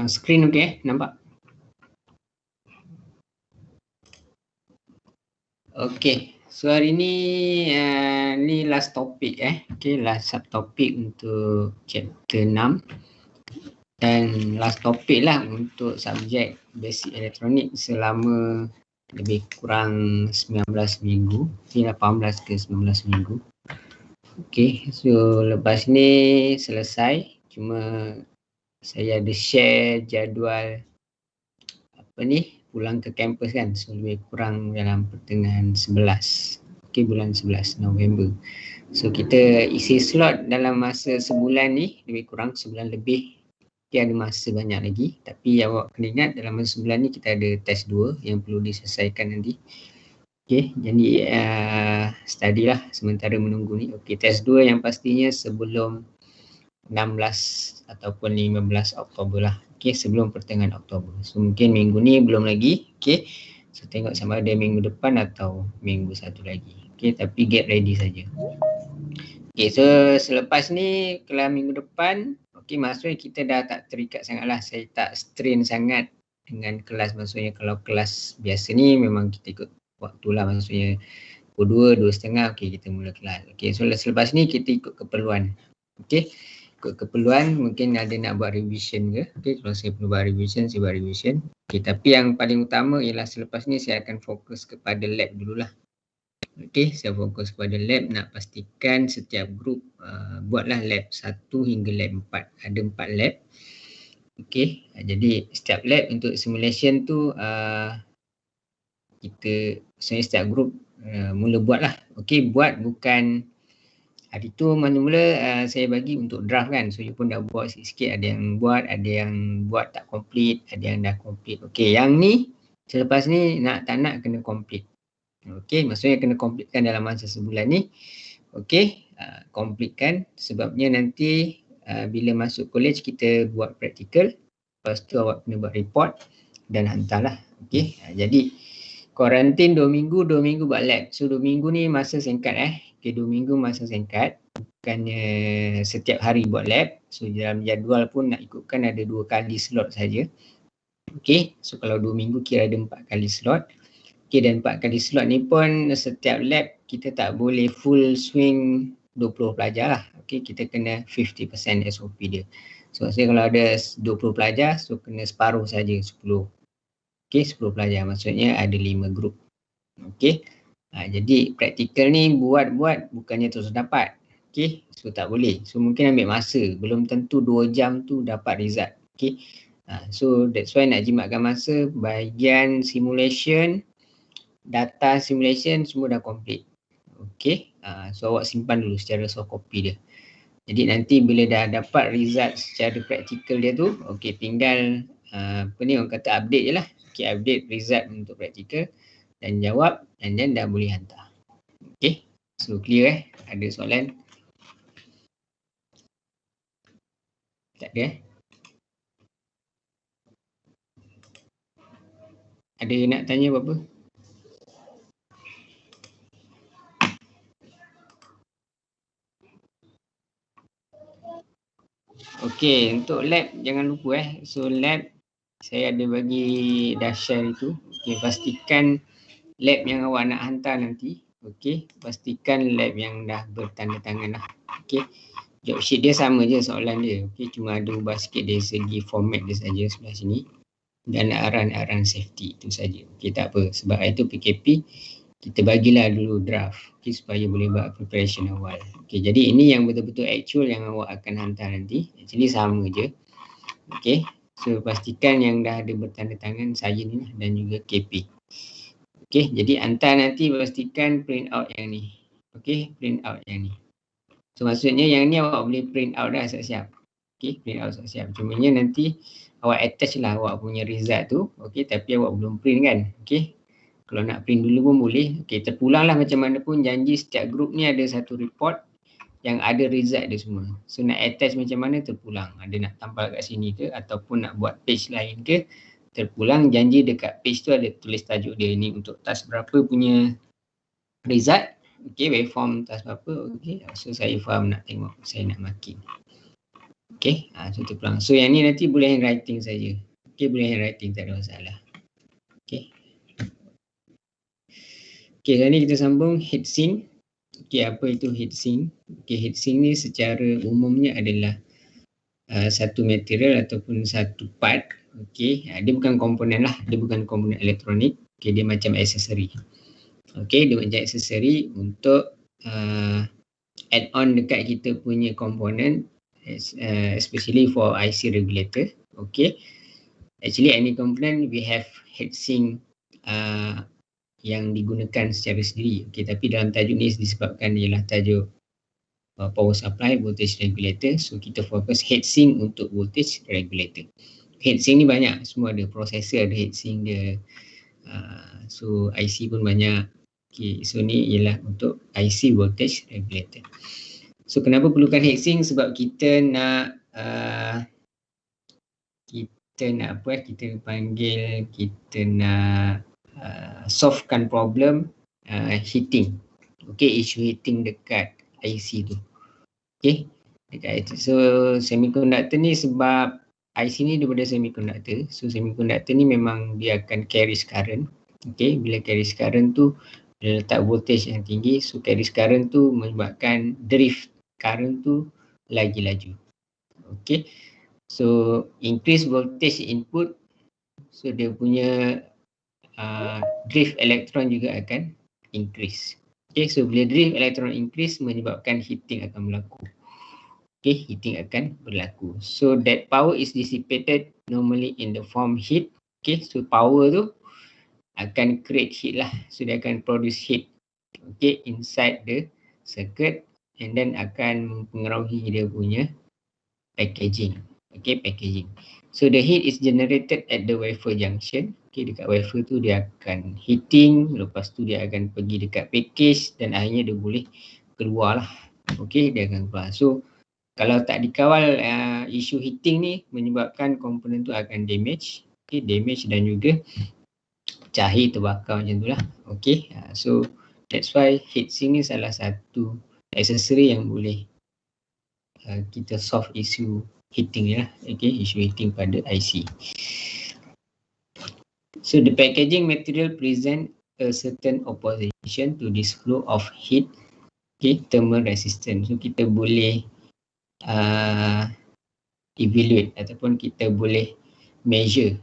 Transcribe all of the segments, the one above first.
Screen okey nampak? Okey. So hari ni ni last topik okey, last subtopik untuk chapter 6 dan last topik lah untuk subjek basic elektronik selama lebih kurang 19 minggu, 18 ke 19 minggu. Okey, so lepas ni selesai, cuma saya ada share jadual apa ni pulang ke kampus kan, so lebih kurang dalam pertengahan 11, okey, bulan 11 November. So kita isi slot dalam masa sebulan ni, lebih kurang sebulan lebih. Okay, ada masa banyak lagi, tapi awak kena ingat dalam masa sebulan ni kita ada test 2 yang perlu diselesaikan nanti. Okay, jadi study lah sementara menunggu ni. Okay, test 2 yang pastinya sebelum 16 ataupun 15 Oktober lah. Okay, sebelum pertengahan Oktober. So mungkin minggu ni belum lagi. Okay, so tengok sama ada minggu depan atau minggu satu lagi. Okay, tapi get ready saja. Okay, so selepas ni kalau minggu depan, okay, maksudnya kita dah tak terikat sangat lah. Saya tak strain sangat dengan kelas. Maksudnya kalau kelas biasa ni memang kita ikut waktu lah. Maksudnya pukul 2, 2.30, okay, kita mula kelas. Okay, so selepas ni kita ikut keperluan. Okay, ikut keperluan mungkin ada nak buat revision ke. Okay, kalau saya perlu buat revision, saya buat revision. Okay, tapi yang paling utama ialah selepas ni saya akan fokus kepada lab dululah. Okay, saya fokus kepada lab, nak pastikan setiap grup buatlah lab 1 hingga lab 4. Ada 4 lab. Okay, jadi setiap lab untuk simulation tu kita, sebenarnya setiap grup mula buat lah. Okay, buat bukan hari tu mula-mula saya bagi untuk draft kan. So you pun dah buat sikit-sikit, ada yang buat tak complete, ada yang dah complete. Okay, yang ni selepas ni nak tak nak kena complete. Okay, maksudnya kena completekan dalam masa sebulan ni. Okay, completekan sebabnya nanti bila masuk college kita buat practical. Lepas tu awak kena buat report dan hantarlah. Okay, jadi kuarantin 2 minggu buat lab. So 2 minggu ni masa singkat Okay, 2 minggu masa singkat. Bukannya setiap hari buat lab. So dalam jadual pun nak ikutkan ada 2 kali slot saja. Okay, so kalau 2 minggu kira ada 4 kali slot. Okay, dan 4 kali slot ni pun setiap lab kita tak boleh full swing 20 pelajar lah. Okay, kita kena 50% SOP dia. So maksudnya kalau ada 20 pelajar, so kena separuh saja 10. Okay, 10 pelajar. Maksudnya ada 5 grup. Okay, jadi praktikal ni buat bukannya terus dapat. Okay, so tak boleh. So mungkin ambil masa. Belum tentu 2 jam tu dapat result. Okay, so that's why nak jimatkan masa. Bahagian simulation, data simulation semua dah complete. Okay, so awak simpan dulu secara soft copy dia. Jadi nanti bila dah dapat result secara praktikal dia tu, okay, tinggal apa ni orang kata update je lah. Okay, update result untuk praktikal dan jawab and then dah boleh hantar. Okay, so clear Ada soalan? Tak ada Ada nak tanya apa-apa? Okey, untuk lab jangan lupa So lab saya ada bagi dah share itu. Okey, pastikan lab yang awak nak hantar nanti. Okey, pastikan lab yang dah bertanda tangan lah. Okey, job sheet dia sama je soalan dia. Okey, cuma ada ubah sikit dari segi format dia saja sebelah sini. Dan arahan-arahan safety itu saja. Okey, tak apa. Sebab itu PKP kita bagilah dulu draft. Okey, supaya boleh buat preparation awal. Okey, jadi ini yang betul-betul actual yang awak akan hantar nanti. Actually sama je. Okey, so pastikan yang dah ada bertanda tangan saya ni dan juga KP. Okey, jadi hantar nanti pastikan print out yang ni. Okey, print out yang ni. So maksudnya yang ni awak boleh print out dah siap-siap. Okey, print out siap-siap. Cumanya nanti awak attach lah awak punya result tu. Okey, tapi awak belum print kan. Okey, kalau nak print dulu pun boleh. Okey, terpulang lah macam mana pun janji setiap group ni ada satu report yang ada result dia semua. So nak attach macam mana terpulang. Ada nak tampal kat sini ke ataupun nak buat page lain ke, terpulang janji dekat page tu ada tulis tajuk dia ni untuk task berapa punya result. Okey, waveform task berapa. Okey, so saya faham nak tengok, saya nak marking. Okay, so terpulang. So yang ni nanti boleh handwriting saja. Okay, boleh handwriting, tak ada masalah. Okay. Okay, sekarang ni kita sambung heatsink. Okay, apa itu heatsink? Okay, heatsink ni secara umumnya adalah satu material ataupun satu part. Okay, dia bukan komponen lah, dia bukan komponen elektronik. Okay, dia macam aksesori. Okay, dia macam aksesori untuk add on dekat kita punya komponen, especially for IC regulator. Okay, actually any component we have heatsink yang digunakan secara sendiri. Okay, tapi dalam tajuk ni disebabkan ialah tajuk power supply voltage regulator, so kita fokus heatsink untuk voltage regulator. Heatsink ni banyak, semua ada, processor ada heatsink dia, so IC pun banyak. Okay, so ni ialah untuk IC voltage regulator. So kenapa perlukan heatsink? Sebab kita nak kita panggil, kita nak solvekan problem heating. Okay, isu heating dekat IC tu. Okay, dekat IC. So semiconductor ni, sebab IC ni daripada semiconductor, so semiconductor ni memang dia akan carry current. Okay, bila carry current tu dia letak voltage yang tinggi, so carry current tu menyebabkan drift current tu lagi laju. Okay, so increase voltage input, so dia punya drift elektron juga akan increase. Okay, so bila drift elektron increase menyebabkan heating akan berlaku. Okay, heating akan berlaku. So that power is dissipated normally in the form heat. Okay, so power tu akan create heat lah. So dia akan produce heat, okay, inside the circuit, and then akan mempengaruhi dia punya packaging. Okay, packaging. So the heat is generated at the wafer junction. Okay, dekat wafer tu dia akan heating, lepas tu dia akan pergi dekat package dan akhirnya dia boleh keluar lah. Okay, dia akan keluar. So kalau tak dikawal isu heating ni menyebabkan komponen tu akan damage. Okay, damage dan juga cahaya terbakar macam tu lah. Okay, so that's why heatsink ni salah satu aksesori yang boleh kita solve isu heating ni lah. Okay, isu heating pada IC. So the packaging material present a certain opposition to this flow of heat. Okay, thermal resistance. So kita boleh evaluate ataupun kita boleh measure,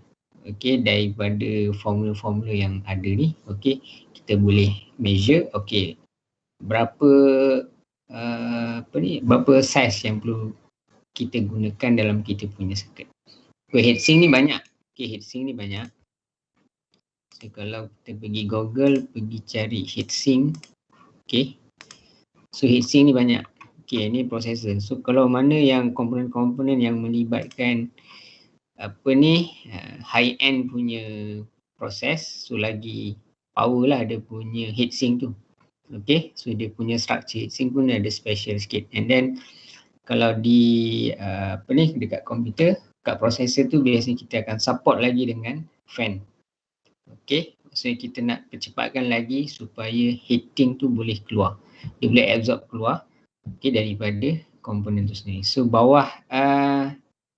okay, daripada formula-formula yang ada ni. Okay, kita boleh measure, okay, berapa berapa size yang perlu kita gunakan dalam kita punya circuit. So heatsink ni banyak. Okay, heatsink ni banyak. So kalau kita pergi Google, pergi cari heatsink, okay, so heatsink ni banyak. Okay, ni processor. So kalau mana yang komponen-komponen yang melibatkan high end punya proses, so lagi power lah dia punya heatsink tu. Okay, so dia punya structure heatsink pun ada special sikit. And then kalau di dekat komputer, kat processor tu biasanya kita akan support lagi dengan fan. Okay, so kita nak percepatkan lagi supaya heating tu boleh keluar, dia boleh absorb keluar, okay, daripada komponen tu sendiri. So bawah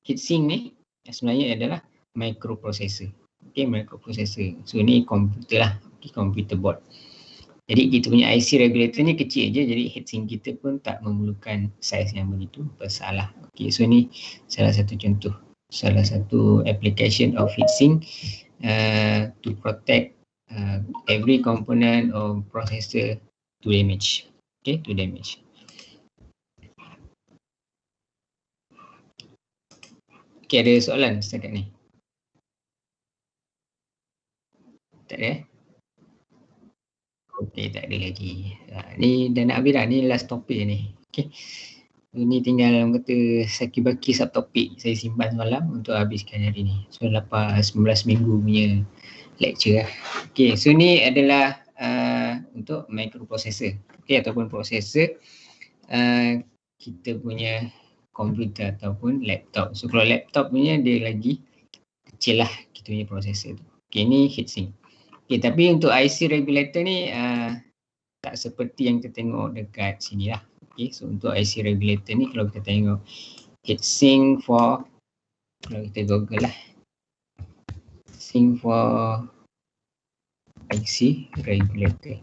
heatsink ni sebenarnya adalah microprocessor. Okay, microprocessor. So ni komputer lah, okay, computer board. Jadi kita punya IC regulator ni kecil je, jadi heatsink kita pun tak memerlukan saiz yang begitu besar lah. Okay, so ni salah satu contoh, salah satu application of heatsink to protect every component of processor to damage. Okay, to damage. Okay, ada soalan setakat ni? Tak ada? Okay, tak ada lagi. Ni dah nak habis dah, ni last topik ni. Okay, ni tinggal orang kata saki-baki subtopik saya simpan semalam untuk habiskan hari ni. So lepas 19 minggu punya lecture lah. Okay, so ni adalah untuk microprocessor, okay, ataupun processor kita punya komputer ataupun laptop. So kalau laptop punya dia lagi kecil lah kita punya processor tu. Okay, ni heatsink. Okay, tapi untuk IC regulator ni tak seperti yang kita tengok dekat sini lah. Okay, so untuk IC regulator ni kalau kita tengok heatsink for, kalau kita google lah, heatsink for IC regulator.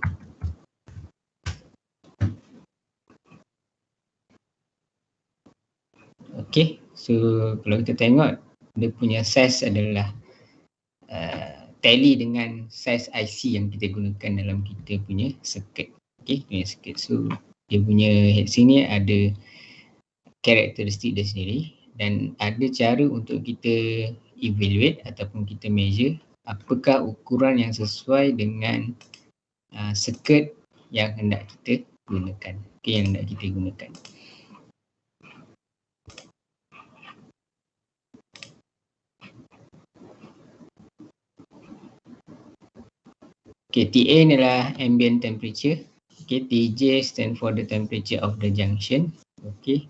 Okay, so kalau kita tengok dia punya size adalah tally dengan size IC yang kita gunakan dalam kita punya circuit. Okay, punya circuit. So dia punya heatsink ni ada karakteristik dia sendiri dan ada cara untuk kita evaluate ataupun kita measure apakah ukuran yang sesuai dengan circuit yang hendak kita gunakan. Okay, yang hendak kita gunakan. Okay, TA adalah ambient temperature. Okay, TJ stand for the temperature of the junction. Okay,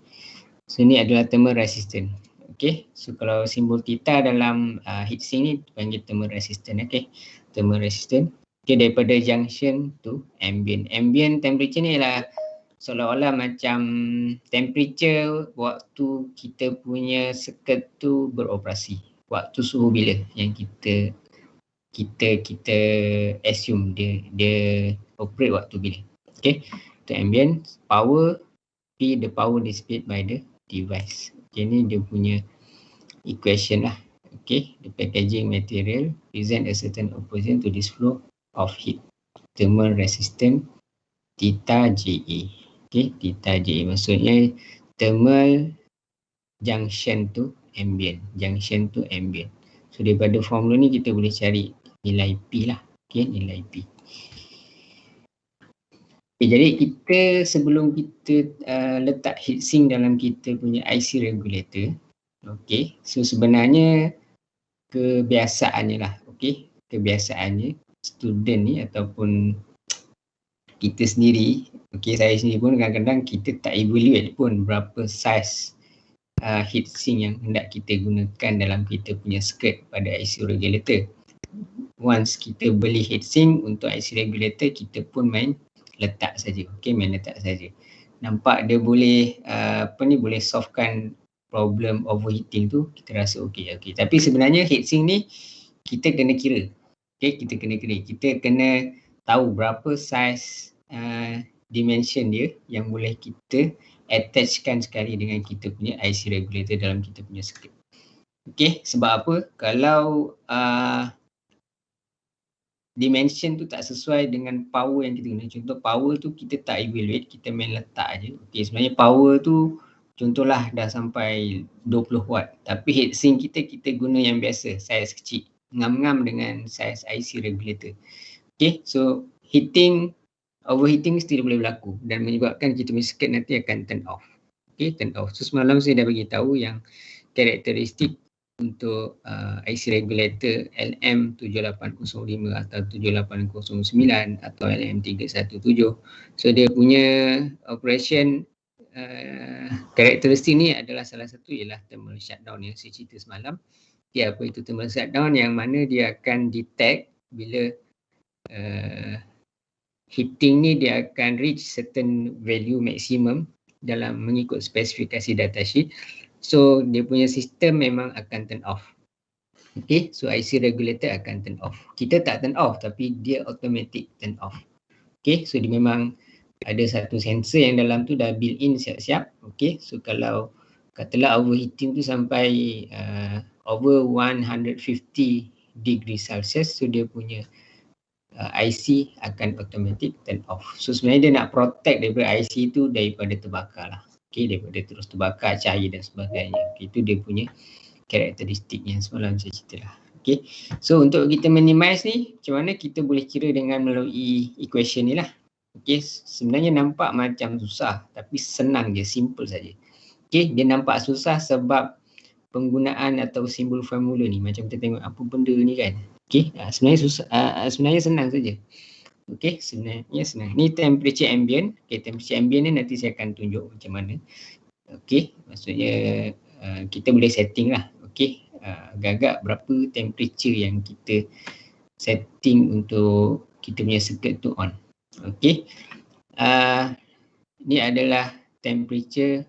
so ni adalah thermal resistance. Okay, so kalau simbol theta dalam heatsink ni panggil thermal resistance. Okay, thermal resistance. Okay, daripada junction to ambient. Ambient temperature ni adalah seolah-olah macam temperature waktu kita punya circuit tu beroperasi. Waktu suhu bila yang kita assume dia operate waktu bila. Okay, to ambient power P, the power displayed by the device. Okay, ni dia punya equation lah. Okay, the packaging material present a certain opposition to this flow of heat. Thermal resistance theta JA. Okay, theta JA maksudnya thermal junction to ambient. Junction to ambient. So daripada formula ni kita boleh cari nilai P lah. Okay, nilai P. Okay, jadi kita sebelum kita letak heatsink dalam kita punya IC regulator, okay, so sebenarnya kebiasaannya lah, okay, kebiasaannya student ni ataupun kita sendiri, okay, saya sendiri pun kadang-kadang kita tak evaluate pun berapa size heatsink yang hendak kita gunakan dalam kita punya circuit pada IC regulator. Once kita beli heatsink untuk IC regulator, kita pun main letak saja. Okay, main letak saja. Nampak dia boleh boleh solvekan problem overheating tu, kita rasa okey. Tapi sebenarnya heatsink ni kita kena kira. Okay, kita kena kira. Kita kena tahu berapa size dimension dia yang boleh kita attachkan sekali dengan kita punya IC regulator dalam kita punya circuit. Okay, sebab apa? Kalau dimension tu tak sesuai dengan power yang kita guna. Contoh power tu kita tak evaluate, kita main letak je. Okay, sebenarnya power tu contohlah dah sampai 20 watt. Tapi heatsink kita guna yang biasa, saiz kecil. Ngam-ngam dengan saiz IC regulator. Okay, so overheating mesti boleh berlaku dan menyebabkan kita punya circuit nanti akan turn off. Okay, turn off. So semalam saya dah bagi tahu yang karakteristik untuk IC regulator LM7805 atau 7809 atau LM317. So dia punya operation karakteristik ni adalah salah satu ialah thermal shutdown yang saya cerita semalam. Okay, apa itu thermal shutdown? Yang mana dia akan detect bila heating ni dia akan reach certain value maximum dalam mengikut spesifikasi datasheet. So dia punya sistem memang akan turn off. Okay, so IC regulator akan turn off. Kita tak turn off tapi dia automatic turn off. Okay, so dia memang ada satu sensor yang dalam tu dah built in siap-siap. Okay, so kalau katalah overheating tu sampai over 150 degree Celsius, so dia punya IC akan automatic turn off. So sebenarnya dia nak protect daripada IC tu daripada terbakar lah. Okay, daripada terus terbakar cahaya dan sebagainya. Okay, itu dia punya karakteristik yang semalam saya cerita lah. Okay, so untuk kita minimize ni, macam mana kita boleh kira dengan melalui equation ni lah. Okay, sebenarnya nampak macam susah tapi senang je, simple saja. Okay, dia nampak susah sebab penggunaan atau simbol formula ni. Macam kita tengok apa benda ni kan. Okay, sebenarnya susah, sebenarnya senang saja. Okay, sebenarnya senang. Ni temperature ambient. Okay, temperature ambient ni nanti saya akan tunjuk macam mana. Okay, maksudnya kita boleh setting lah. Okay, agak-agak berapa temperature yang kita setting untuk kita punya circuit tu on. Okay, ni adalah temperature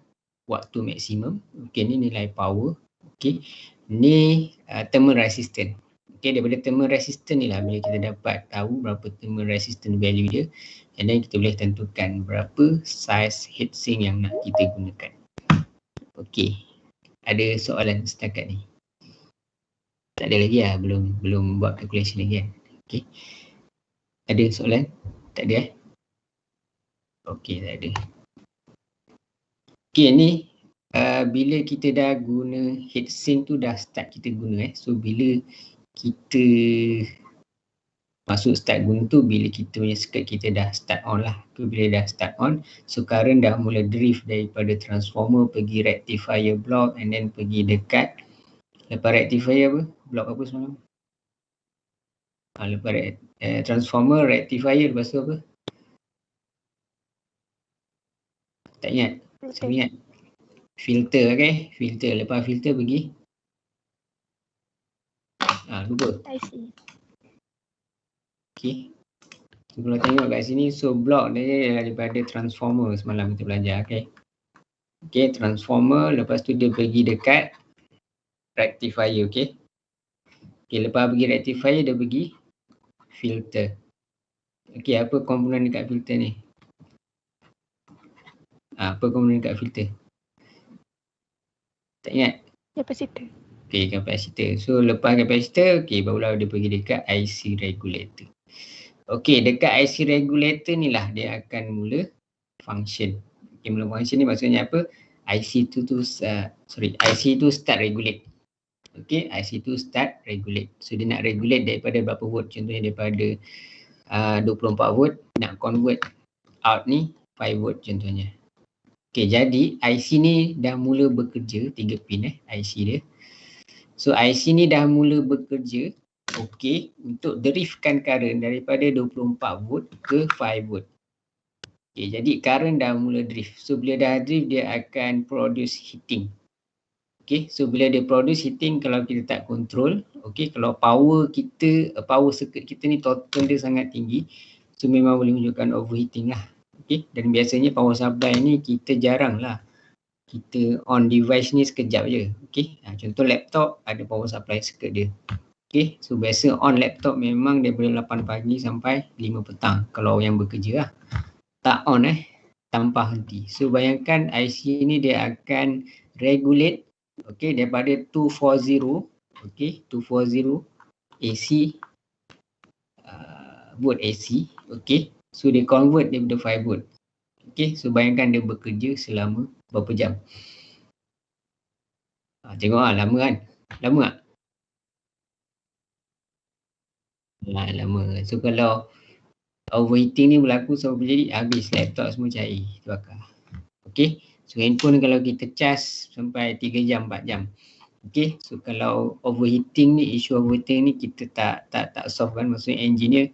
waktu maksimum. Okey, ni nilai power. Okey, ni thermal resistance. Okey, daripada thermal resistance ni lah bila kita dapat tahu berapa thermal resistance value dia, and then kita boleh tentukan berapa size heatsink yang nak kita gunakan. Okey, ada soalan setakat ni? Tak ada lagi lah, belum buat calculation lagi kan. Okey, ada soalan? Tak ada Okey, tak ada. Okey, ni bila kita dah guna heatsink tu dah start kita guna So bila kita masuk start guna tu, bila kita punya circuit kita dah start on lah. Bila dah start on, so current dah mula drift daripada transformer pergi rectifier block and then pergi dekat, lepas rectifier apa? Block apa semalam? Lepas transformer, rectifier, lepas tu apa? Tak ingat? Saya ingat? Filter, okay? Filter, lepas filter pergi? Lupa. IC. Okay. So, kalau tengok kat sini, so block dia daripada transformer semalam kita belajar, okay? Okay, transformer, lepas tu dia pergi dekat rectifier, okay? Okay, lepas pergi rectifier, dia pergi filter. Okay, apa komponen dekat filter ni? Apa komponen dekat filter? Tak ingat? Capacitor. Okay, capacitor. So, lepas capacitor, okay, barulah dia pergi dekat IC regulator. Okay, dekat IC regulator ni lah dia akan mula function. Okay, mula function ni maksudnya apa? IC tu start regulate. Okay, IC tu start regulate. So, dia nak regulate daripada berapa volt. Contohnya daripada 24 volt, nak convert out ni 5 volt contohnya. Okay, jadi IC ni dah mula bekerja, 3 pin IC dia. So, IC ni dah mula bekerja, okay, untuk driftkan current daripada 24 volt ke 5 volt. Okay, jadi current dah mula drift. So, bila dah drift, dia akan produce heating. Okay, so bila dia produce heating, kalau kita tak control, okay, kalau power circuit kita ni total dia sangat tinggi, so memang boleh menunjukkan overheating lah. Okay, dan biasanya power supply ni kita jarang lah kita on device ni sekejap je. Okay, contoh laptop ada power supply circuit dia. Okay, so biasa on laptop memang daripada 8 pagi sampai 5 petang kalau yang bekerja lah. Tak on tanpa henti. So bayangkan IC ni dia akan regulate, okay, daripada 240, okay, 240 AC volt AC, okay. So dia convert daripada 5 volt. Okay, so bayangkan dia bekerja selama berapa jam. Tengok lah, lama kan? Lama tak? Lama. So kalau overheating ni berlaku sampai jadi habis laptop semua cair, terbakar. Okay, so handphone kalau kita charge sampai 3 jam, 4 jam. Okay, so kalau overheating ni, isu overheating ni kita tak solve kan, maksudnya engineer,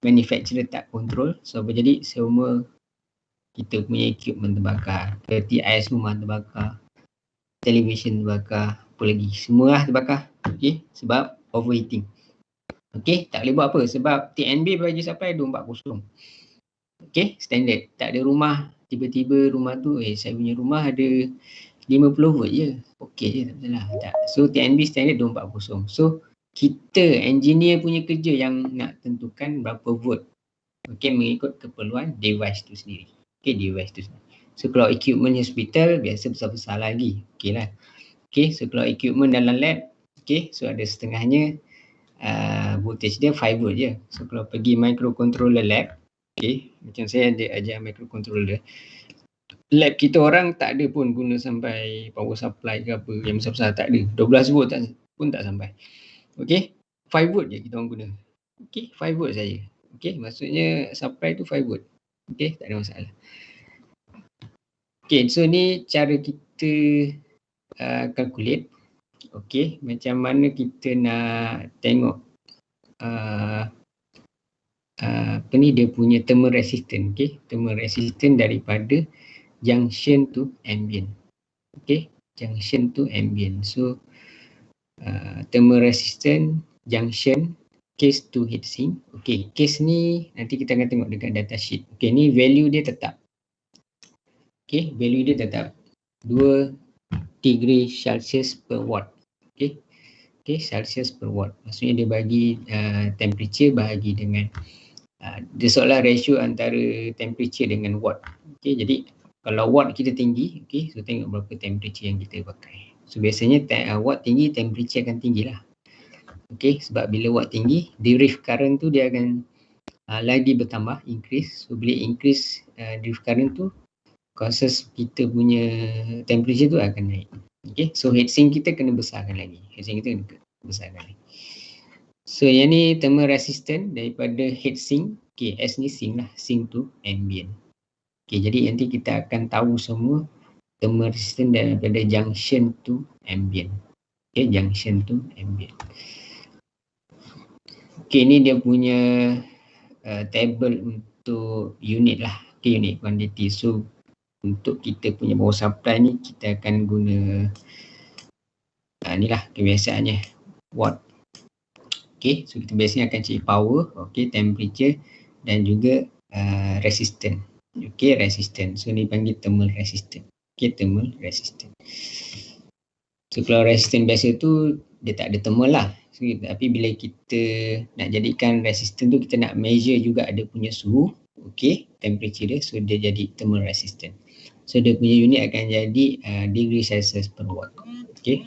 manufacturer tak control. So apa jadi? Semua kita punya equipment terbakar, TIS rumah terbakar, television terbakar, apa lagi, semua lah terbakar. Okay, sebab overheating. Okay, tak boleh buat apa sebab TNB bagi supply 240. Okay, standard. Tak ada rumah, tiba-tiba rumah tu, saya punya rumah ada 50 volt je. Okay je, tak salah. Tak. So TNB standard 240. So kita engineer punya kerja yang nak tentukan berapa volt. Okay, mengikut keperluan device tu sendiri. Okay, device tu sendiri. So kalau equipment hospital, biasa besar-besar lagi. Okay lah. Okay, so kalau equipment dalam lab, okay, so ada setengahnya voltage dia 5 volt je. So kalau pergi microcontroller lab, okay, macam saya ada ajar microcontroller. Lab kita orang tak ada pun guna sampai power supply ke apa yang besar-besar, tak ada. 12 volt pun tak sampai. Okay, 5 volt je kita orang guna. Okay, 5 volt saja. Okay, maksudnya supply tu 5 volt. Okay, tak ada masalah. Okay, so ni cara kita calculate. Okay, macam mana kita nak tengok apa ni dia punya thermal resistance. Okay, thermal resistance daripada junction to ambient. Okay, junction to ambient. So thermal resistance junction case to heatsink. Okay, case ni nanti kita akan tengok dekat data sheet. Okay, ni value dia tetap. Okay, value dia tetap. 2 degree Celsius per watt. Okey. Okey, Celsius per watt. Maksudnya dia bagi temperature bahagi dengan dia seolah ratio antara temperature dengan watt. Okey, jadi kalau watt kita tinggi, okey, so tengok berapa temperature yang kita pakai. So biasanya watt tinggi, temperature akan tinggi lah. Okey, sebab bila watt tinggi, derive current tu dia akan lagi bertambah, increase. So bila increase derive current tu, causes kita punya temperature tu akan naik. Okey, so heatsink kita kena besarkan lagi. Heatsink kita kena besarkan lagi. So yang ni thermal resistant daripada heatsink. Okay, S ni sink lah, sink to ambient. Okay, jadi nanti kita akan tahu semua thermal resistant daripada junction to ambient. Okay, junction to ambient. Okay, ni dia punya table untuk unit lah. Okay, unit quantity. So untuk kita punya power supply ni kita akan guna ni lah kebiasaannya, watt. Okay, so kita biasanya akan cari power, okay, temperature dan juga resistance. Okay, resistance. So ni panggil thermal resistance. Okay, thermal resistance. So kalau resistance biasa tu dia tak ada thermal lah. So, tapi bila kita nak jadikan resistance tu, kita nak measure juga ada punya suhu, okay, temperature dia, so dia jadi thermal resistance. So dia punya unit akan jadi degree Celsius per watt. Okay.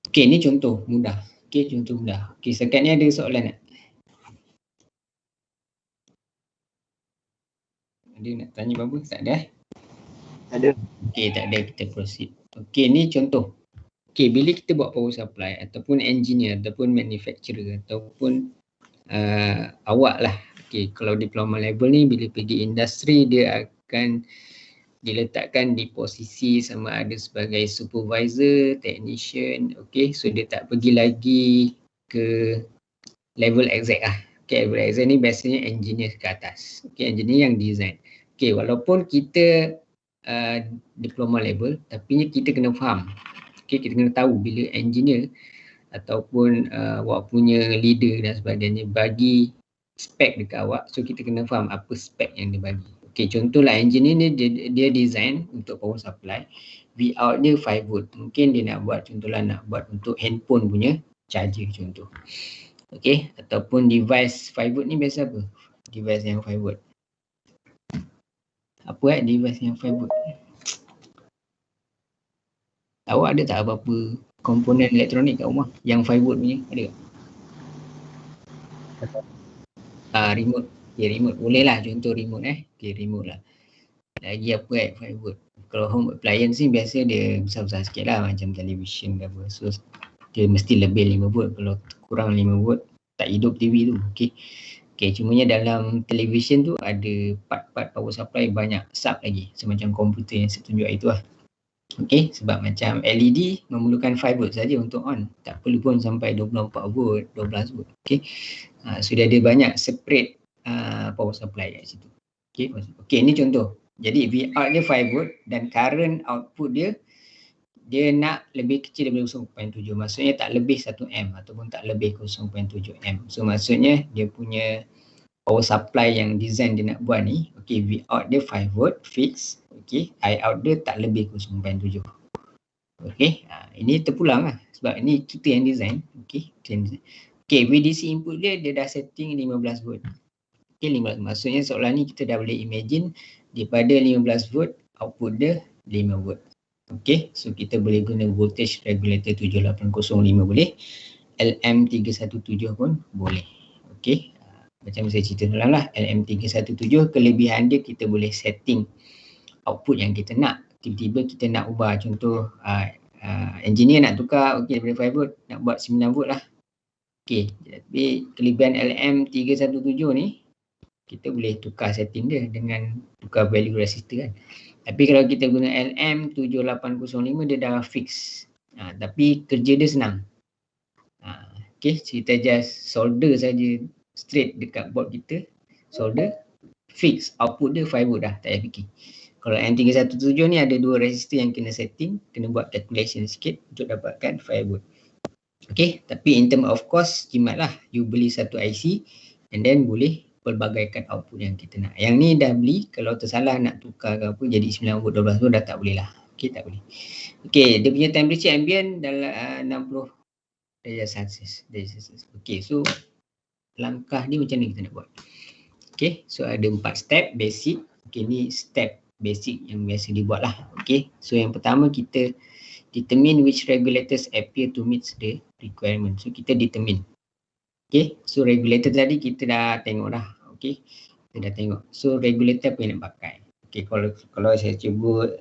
Okay, ni contoh mudah. Okay, contoh mudah. Okay, setakat ni ada soalan tak? Ada nak tanya apa-apa? Tak ada? Ada. Okay, tak ada, kita proceed. Okay, ni contoh. Okay, bila kita buat power supply ataupun engineer ataupun manufacturer ataupun awak lah. Okay, kalau diploma level ni bila pergi industri dia akan diletakkan di posisi sama ada sebagai supervisor, technician. Okay, so dia tak pergi lagi ke level exact lah. Okay, level exact ni biasanya engineer ke atas. Okay, engineer yang design. Okay, walaupun kita diploma level, tapi kita kena faham. Okay, kita kena tahu bila engineer ataupun awak punya leader dan sebagainya bagi spek dekat awak, so kita kena faham apa spek yang dia bagi. Okay, contohlah engineer ni dia design untuk power supply, Vout dia 5 volt. Mungkin dia nak buat, contohlah nak buat untuk handphone punya charger contoh. Okay, ataupun device 5 volt ni biasa apa? Device yang 5 volt. Apa device yang 5 volt? Awak ada tak apa-apa komponen elektronik kat rumah yang 5 volt punya? Ada tak? Remote. Okay, remote boleh lah, contoh remote Okay, remote lah. Lagi apa 5 volt. Kalau home appliance ni biasa dia besar-besar sikit lah, macam television ke apa. So dia mesti lebih 5 volt. Kalau kurang 5 volt tak hidup TV tu. Okay. Okay, cumanya dalam television tu ada part-part power supply banyak sub lagi. Semacam komputer yang saya tunjuk itu lah. Okay, sebab macam LED memerlukan 5 volt saja untuk on. Tak perlu pun sampai 24 volt, 12 volt. Okay. So dia ada banyak separate power supply kat situ. Okay, okay, ni contoh. Jadi Vout dia 5 volt dan current output dia nak lebih kecil daripada 0.7. Maksudnya tak lebih 1 amp ataupun tak lebih 0.7 amp. So maksudnya dia punya power supply yang design dia nak buat ni, okay, Vout dia 5 volt fix, okay, Iout dia tak lebih 0.7. Okay, ini terpulang lah sebab ini kita yang design. Okay, okay, VDC input dia dah setting 15 volt. Okay, 15. Maksudnya seolah ni kita dah boleh imagine daripada 15 volt output dia 5 volt. Okay, so kita boleh guna voltage regulator 7805 boleh, LM317 pun boleh. Okay, macam saya cerita dulu lah, LM317 kelebihan dia kita boleh setting output yang kita nak. Tiba-tiba kita nak ubah, contoh engineer nak tukar, okay, daripada 5 volt nak buat 9 volt lah. Okay, tapi kelebihan LM317 ni kita boleh tukar setting dia dengan tukar value resistor kan. Tapi kalau kita guna LM7805 dia dah fix. Tapi kerja dia senang. Okay, kita just solder saja straight dekat board kita. Solder, fix, output dia 5 volt dah, tak payah fikir. Kalau LM317 ni ada dua resistor yang kena setting, kena buat calculation sikit untuk dapatkan 5 volt. Okay, tapi in term of cost, jimat lah. You beli satu IC and then boleh pelbagaikan output yang kita nak. Yang ni dah beli, kalau tersalah nak tukar ke apa jadi 9 volt 12 volt dah tak boleh lah. Okey, tak boleh. Okey, dia punya temperature ambient dalam 60 darjah Celsius. Okey, so langkah ni macam mana kita nak buat? Okey, so ada 4 step basic. Okey, ni step basic yang biasa dibuat lah. Okey, so yang pertama kita determine which regulators appear to meet the requirement. So kita determine. Okey, so regulator tadi kita dah tengok dah. Okey, kita dah tengok. So regulator apa yang nak pakai? Okey, kalau saya sebut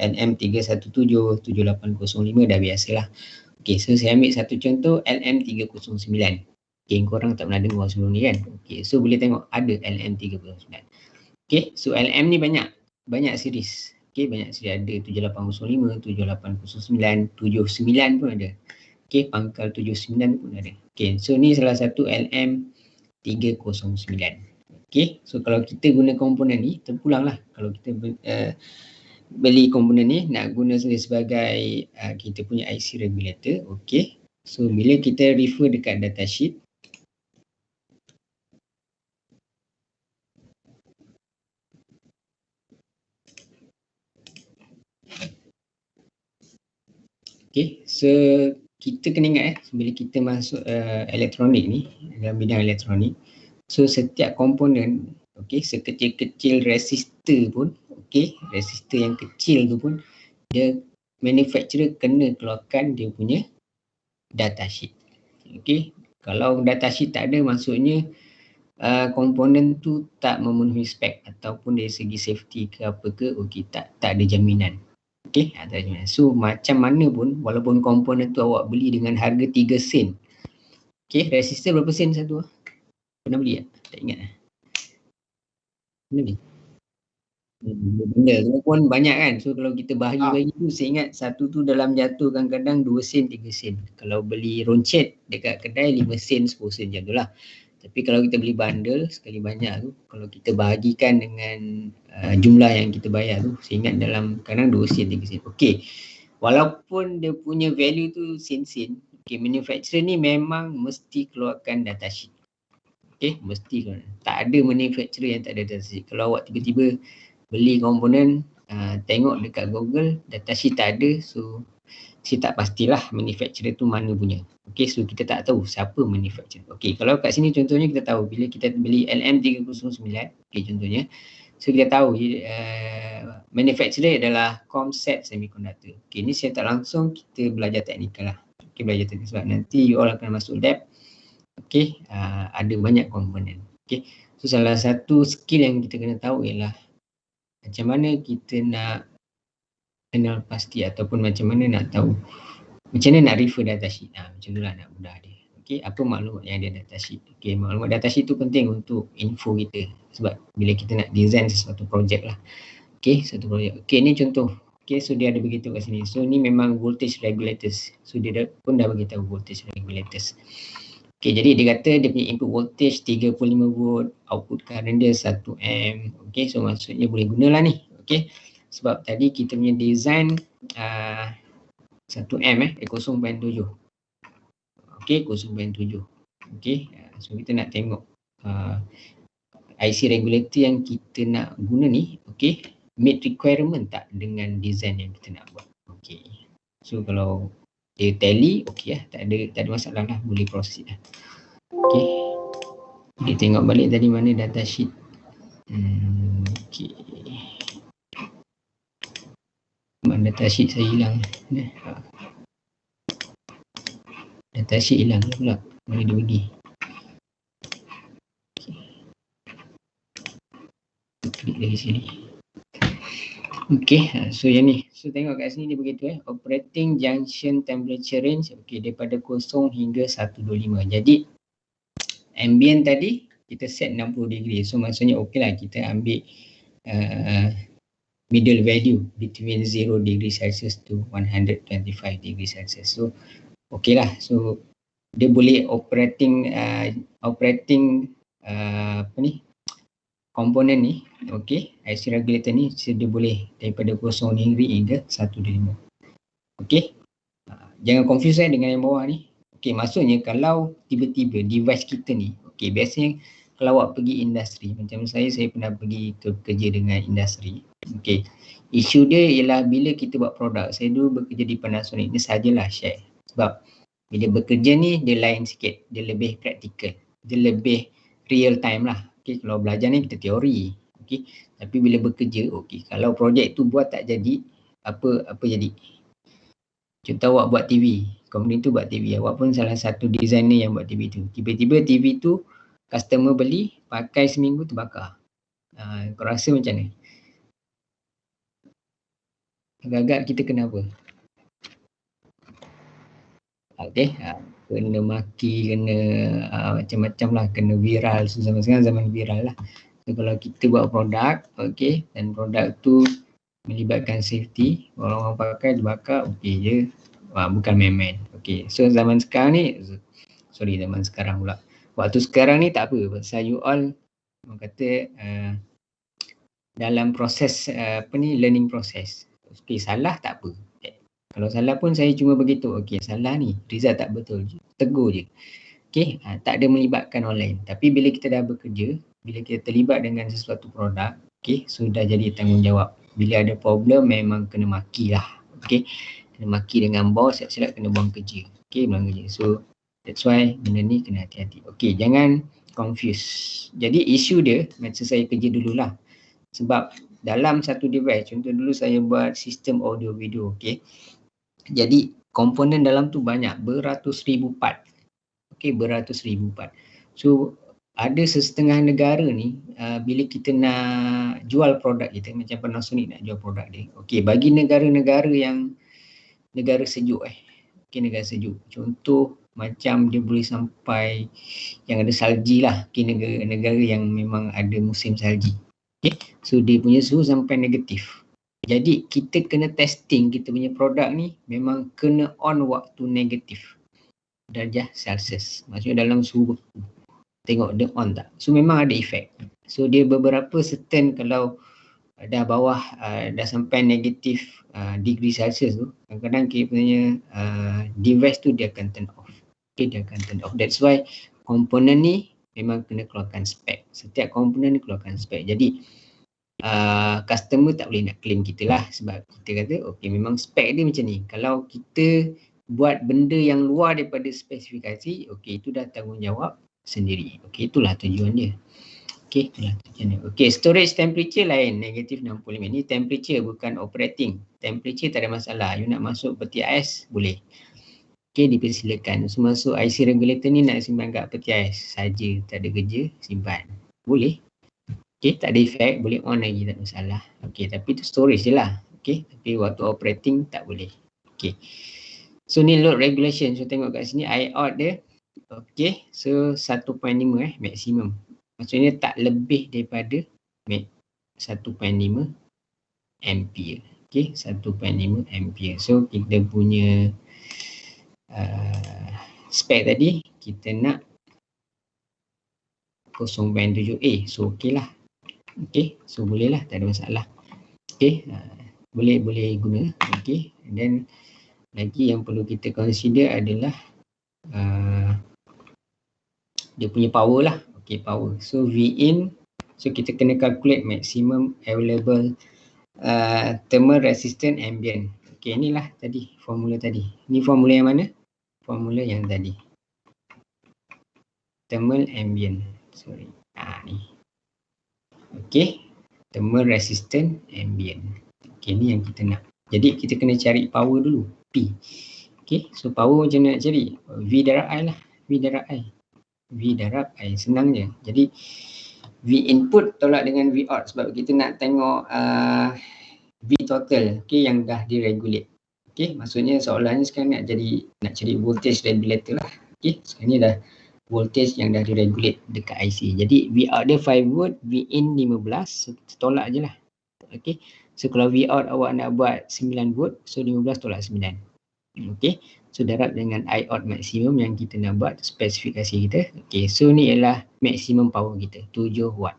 LM317 7805 dah biasalah. Okey, so saya ambil satu contoh LM309. Okey, korang tak pernah dengar sebelum ni kan? Okey, so boleh tengok ada LM309. Okey, so LM ni banyak series. Okey, banyak series, ada 7805, 7809, 79 pun ada. Okey, pangkal 79 pun ada. Okey, so ni salah satu LM309. Okey, so kalau kita guna komponen ni, terpulang lah. Kalau kita beli komponen ni, nak guna sebagai kita punya IC regulator. Okey, so bila kita refer dekat datasheet, okey, so kita kena ingat bila kita masuk elektronik ni, dalam bidang elektronik, so setiap komponen, okey, sekecil-kecil resistor pun, okey, resistor yang kecil tu pun, dia manufacturer kena keluarkan dia punya datasheet. Okey, kalau datasheet tak ada, maksudnya komponen tu tak memenuhi spek ataupun dari segi safety ke apa ke, okey, tak ada jaminan. Okey, tak ada jaminan. So macam mana pun, walaupun komponen tu awak beli dengan harga 3 sen. Okey, resistor berapa sen satu? Pernah beli tak? Tak ingat lah. Pernah beli? Benda tu pun banyak kan. So kalau kita bahagi tu, saya ingat satu tu dalam jatuh kadang-kadang 2 sen, 3 sen. Kalau beli roncet dekat kedai 5 sen, 10 sen macam tu lah. Tapi kalau kita beli bundle sekali banyak tu, kalau kita bahagikan dengan jumlah yang kita bayar tu, saya ingat dalam kadang 2 sen, 3 sen. Okey, walaupun dia punya value tu sen-sen, okey, manufacturer ni memang mesti keluarkan datasheet. Okey, mesti keluarkan. Tak ada manufacturer yang tak ada datasheet. Kalau awak tiba-tiba beli komponen, tengok dekat Google, datasheet tak ada, so saya tak pastilah manufacturer tu mana punya. Okey, so kita tak tahu siapa manufacturer. Okey, kalau kat sini contohnya kita tahu bila kita beli LM309, okey contohnya, so kita tahu manufacturer adalah Comset Semiconductor. Okey, ni saya tak langsung, kita belajar teknikal lah. Okey, belajar teknikal sebab nanti you all akan masuk lab. Okey, ada banyak komponen. Okey, so salah satu skill yang kita kena tahu ialah macam mana kita nak kenal pasti ataupun macam mana nak tahu, macam mana nak refer datasheet. Macam tu lah nak mudah dia. Okey, apa maklumat yang ada datasheet. Okey, maklumat datasheet tu penting untuk info kita sebab bila kita nak design sesuatu projek lah. Okey, satu projek. Okey, ni contoh. Okey, so dia ada beritahu kat sini. So ni memang voltage regulators. So dia pun dah beritahu voltage regulators. Okey, jadi dia kata dia punya input voltage 35 volt, output current dia 1 amp. Okey, so maksudnya boleh gunalah ni. Okey, sebab tadi kita punya design 1 amp 0.7. Okey, 0.7. Okey, so kita nak tengok IC regulator yang kita nak guna ni, okey, meet requirement tak dengan design yang kita nak buat. Okey, so kalau dia tally, okey lah, tak ada masalah lah, boleh proceed lah. Okey, kita tengok balik tadi mana datasheet. Okey, mana datasheet saya hilang. Datasheet hilang pula, mana dia pergi. Klik dari sini. Okey, so yang ni. So tengok kat sini dia begitu operating junction temperature range, okey, daripada 0 hingga 125. Jadi ambient tadi kita set 60 degree. So maksudnya okeylah kita ambil middle value between 0 degree Celsius to 125 degree Celsius. So okeylah. So dia boleh operating apa ni, komponen ni, okey, IC regulator ni dia boleh daripada 0 degree hingga 125. Okey, jangan confuse dengan yang bawah ni. Okey, maksudnya kalau tiba-tiba device kita ni, okey, biasanya kalau awak pergi industri, macam saya pernah pergi kerja dengan industri. Okey. Isu dia ialah bila kita buat produk, saya dulu bekerja di Panasonic ni sajalah share. Sebab bila bekerja ni dia lain sikit, dia lebih praktikal, dia lebih real time lah. Okey, kalau belajar ni kita teori. Okey, tapi bila bekerja, okey, kalau projek tu buat tak jadi, apa jadi? Contoh awak buat TV, company tu buat TV, awak pun salah satu designer yang buat TV tu. Tiba-tiba TV tu customer beli, pakai seminggu terbakar. Kau rasa macam mana? Agak-agak kita kena apa? Okey, kena maki, kena macam-macam lah, kena viral. So, sekarang zaman viral lah. So, kalau kita buat produk, okey, dan produk tu melibatkan safety, orang-orang pakai terbakar, okey je. Bukan main-main. Okey, so zaman sekarang ni, zaman sekarang pula. Waktu sekarang ni tak apa, pasal you all orang kata dalam proses learning process. Okey, salah tak apa. Kalau salah pun saya cuma begitu. Okey, salah ni, result tak betul, tegur je. Okey, tak ada melibatkan orang lain. Tapi bila kita dah bekerja, bila kita terlibat dengan sesuatu produk, okey, sudah jadi tanggungjawab. Bila ada problem memang kena maki lah. Okey, kena maki dengan bos, siap-siap kena buang kerja. Okey, buang kerja. So that's why benda ni kena hati-hati. Okey, jangan confuse. Jadi isu dia masa saya kerja dululah. Sebab dalam satu device, contoh dulu saya buat sistem audio video, okey. Jadi komponen dalam tu banyak, beratus ribu part. Okey, beratus ribu part. So ada setengah negara ni bila kita nak jual produk kita, macam Panasonic nak jual produk dia. Okey, bagi negara-negara yang negara sejuk okey, negara sejuk. Contoh macam dia boleh sampai yang ada salji lah. Okey, negara-negara yang memang ada musim salji. Okey, so dia punya suhu sampai negatif. Jadi kita kena testing kita punya produk ni memang kena on waktu negatif darjah Celsius. Maksudnya dalam suhu beku. Tengok dia on tak. So memang ada efek. So dia beberapa certain kalau dah bawah dah sampai negatif degree Celsius tu, kadang-kadang kita punya device tu dia akan turn off. Okay, dia akan turn off. That's why komponen ni memang kena keluarkan spek. Setiap komponen ni keluarkan spek. Jadi customer tak boleh nak claim kita lah, sebab kita kata okey memang spek dia macam ni. Kalau kita buat benda yang luar daripada spesifikasi, okey itu dah tanggungjawab sendiri. Okey, itulah tujuan dia. Okey, itulah tujuan dia. Okey, storage temperature lain, negatif 65. Ni temperature bukan operating. Temperature tak ada masalah. You nak masuk peti ais boleh. Okey, dipersilakan. So masuk IC regulator ni nak simpan kat peti ais saja, tak ada kerja, simpan. Boleh. Okey, tak ada efek, boleh on lagi, tak ada masalah. Okey, tapi tu storage je lah. Okey, tapi waktu operating tak boleh. Okey. So ni load regulation. So tengok kat sini IOT dia. Okey, so 1.5 maksimum. Maksudnya tak lebih daripada 1.5 ampere. Okey, 1.5 ampere. So kita punya spek tadi kita nak 0.7A. So okey lah. Okey, so boleh lah, tak ada masalah. Okey, boleh guna. Okey, and then lagi yang perlu kita consider adalah dia punya power lah. Okey, power. So V in, so kita kena calculate maximum available thermal resistant ambient. Okey, inilah tadi formula tadi. Ni formula yang mana? Formula yang tadi. Thermal ambient. Sorry. Ni. Okey, thermal resistant ambient. Okey, ni yang kita nak. Jadi kita kena cari power dulu, P. Okey, so power macam mana nak cari? V darab I lah, V darab I. V darab I, senang je. Jadi V input tolak dengan V out sebab kita nak tengok V total, okey, yang dah diregulate. Okey, maksudnya soalannya sekarang nak cari voltage regulator lah. Okey, sekarang ni dah voltage yang dah diregulate dekat IC. Jadi V out dia 5 volt, V in 15, so tolak je lah. Okey, so kalau V out awak nak buat 9 volt, so 15 tolak 9. Okey, so darab dengan I out maksimum yang kita nak buat spesifikasi kita. Okey, so ni ialah maksimum power kita, 7 watt.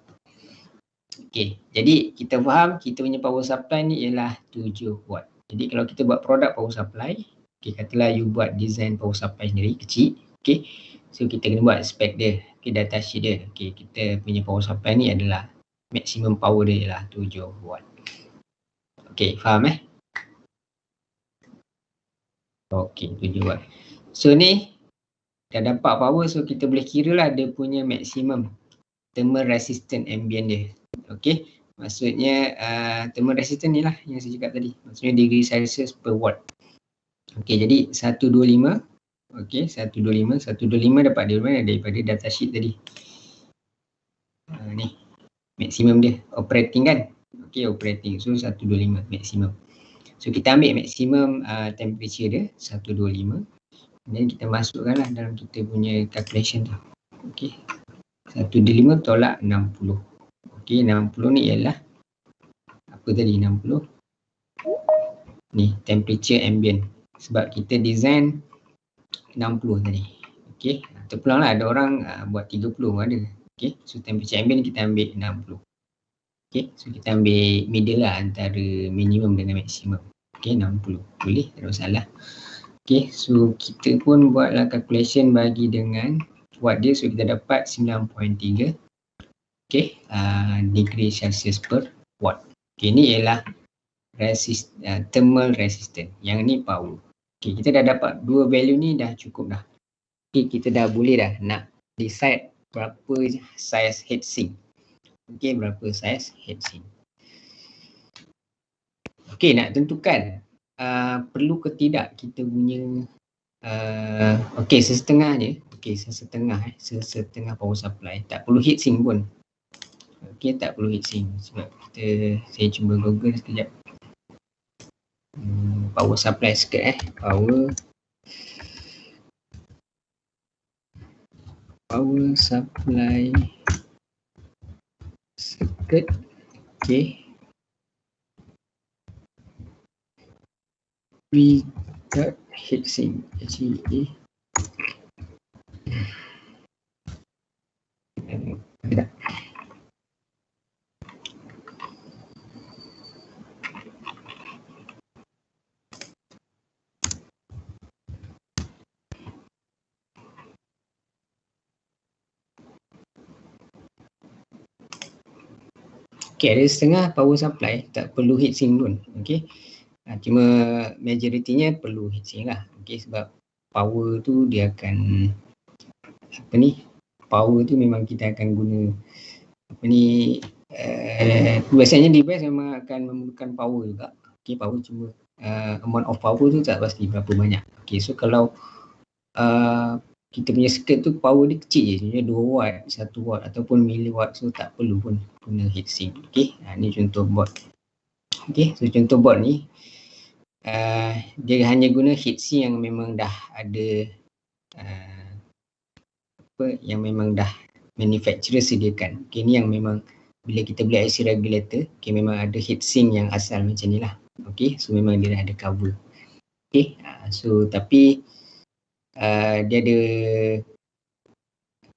Okey, jadi kita faham kita punya power supply ni ialah 7 watt. Jadi kalau kita buat produk power supply, okey, katalah you buat design power supply sendiri kecil, okey. So kita kena buat spek dia. Okay, data sheet dia. Okay, kita punya power supply ni adalah maximum power dia ialah 7 watt. Okay, faham Okay, 7 watt. So ni dah dapat power, so kita boleh kira lah dia punya maximum thermal resistant ambient dia. Okay, maksudnya thermal resistant ni lah yang saya cakap tadi. Maksudnya degree Celsius per watt. Okay, jadi 125. Okay, 125 dapat dari mana? Daripada data sheet tadi. Ni maksimum dia operating kan. Okay, operating. So 125 maksimum. So kita ambil maksimum temperature dia 125. Dan kita masukkan lah dalam kita punya calculation tu. Okay, 125 tolak 60. Okay, 60 ni ialah apa tadi 60? Ni temperature ambient. Sebab kita design 60 tadi. Okay, terpulang lah ada orang buat 30 ada. Okay, so temperature ambient kita ambil 60. Okay, so kita ambil middle lah antara minimum dengan maksimum. Okay, 60. Boleh, tak ada masalah. Okay, so kita pun buatlah calculation bagi dengan watt dia. So kita dapat 9.3 okay, degree Celsius per watt. Okay, ni ialah thermal resistant. Yang ni power. Okay, kita dah dapat dua value ni dah cukup dah. Okay, kita dah boleh dah nak decide berapa size heatsink. Okay, berapa size heatsink. Okay, nak tentukan perlu ke tidak kita punya okay, sesetengah je. Okay, sesetengah power supply. Tak perlu heatsink pun. Okay, tak perlu heatsink. Sebab saya cuba google sekejap. Power supply sikit power supply circuit. Okay, without heatsink. HEA tidak. Okay, ada setengah power supply tak perlu heatsink pun. Okay, cuma majoritinya perlu heatsink lah. Okay, sebab power tu dia akan power tu memang kita akan guna biasanya device memang akan memerlukan power juga. Okay, power cuma amount of power tu tak pasti berapa banyak. Okay, so kalau kita punya circuit tu power dia kecil je, sebenarnya 2 watt, 1 watt ataupun miliwatt, so tak perlu pun guna heatsink. Okay, ni contoh board. Okay, so contoh board ni dia hanya guna heatsink yang memang dah ada yang memang dah manufacturer sediakan. Okay, ni yang memang bila kita beli IC regulator, okay, memang ada heatsink yang asal macam ni lah. Okay, so memang dia dah ada cover. Okay, so tapi dia ada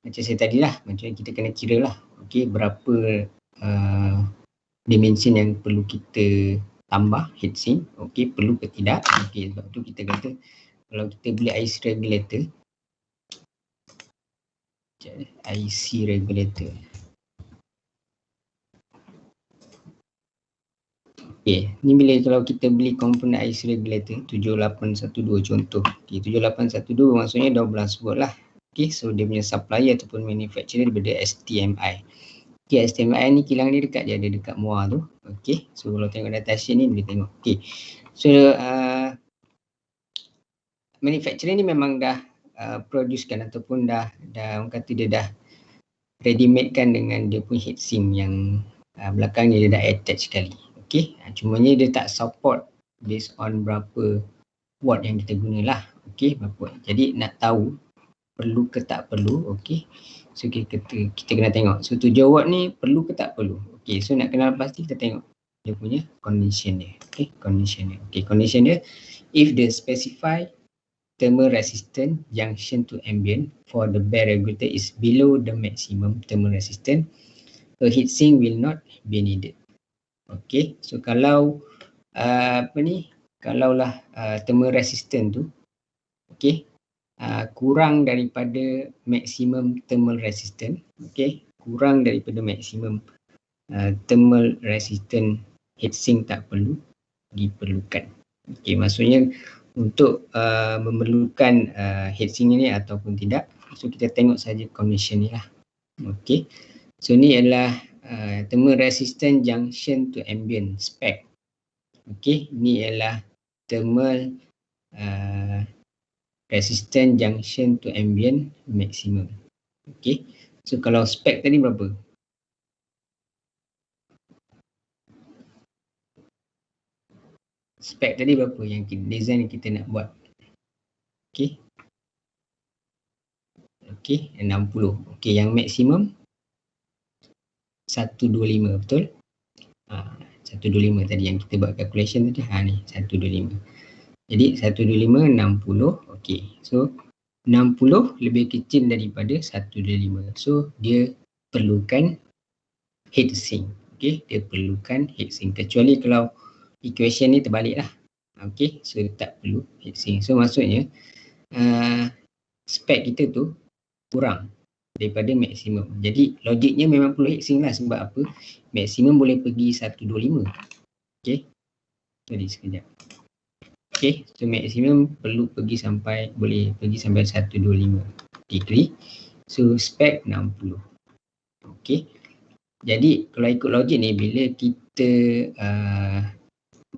macam saya tadi lah, macam kita kena kira lah. Okay, berapa dimension yang perlu kita tambah heatsink. Okay, perlu ke tidak. Okay, sebab tu kita kata kalau kita beli IC regulator, okay, ni bila kalau kita beli komponen IC regulator 7812 contoh. Okay, 7812 maksudnya 12 volt lah. Okay, so dia punya supplier ataupun manufacturer daripada STMI. Okay, STMI ni kilang dia dekat je, ada dekat Muar tu. Okay, so kalau tengok data sheet ni boleh tengok. Okay, so manufacturer ni memang dah producekan ataupun dah orang kata dia dah ready made kan dengan dia punya heatsink yang belakang ni dia dah attach sekali. Okay, cumanya dia tak support based on berapa watt yang kita guna lah. Okay, berapa watt. Jadi nak tahu perlu ke tak perlu. Okay, so kita kena tengok. So 7 watt ni perlu ke tak perlu. Okay, so nak kenal pasti kita tengok dia punya condition dia. Okay, condition dia. Okay, condition dia, if the specified thermal resistant junction to ambient for the bare regulator is below the maximum thermal resistant, a heatsink will not be needed. Okay, so kalau kalaulah thermal resistant tu, okay, kurang daripada maksimum thermal resistance. Okey, kurang daripada maksimum thermal resistant heatsink tak perlu diperlukan. Okey, maksudnya untuk memerlukan heatsink ini ataupun tidak, so kita tengok saja condition ni lah. Okey, so ni adalah thermal resistant junction to ambient spec. Okey, ni adalah thermal resistant junction to ambient maximum. Okey, so kalau spec tadi berapa? Spek tadi berapa yang design yang kita nak buat? Okey. Okey, 60. Okey, yang maksimum 125, betul? 125 tadi yang kita buat calculation tadi. Ni 125. Jadi 125 60. Okey. So 60 lebih kecil daripada 125. So dia perlukan heatsink. Okey, dia perlukan heatsink kecuali kalau equation ni terbalik lah. Okey, so dia tak perlu heatsink. So maksudnya spek kita tu kurang daripada maksimum. Jadi logiknya memang perlu heatsink lah. Sebab apa? Maksimum boleh pergi 125. Okey, jadi sekejap. Okey, so maksimum perlu pergi sampai, boleh pergi sampai 125 degree. So spek 60. Okey, jadi kalau ikut logik ni, bila kita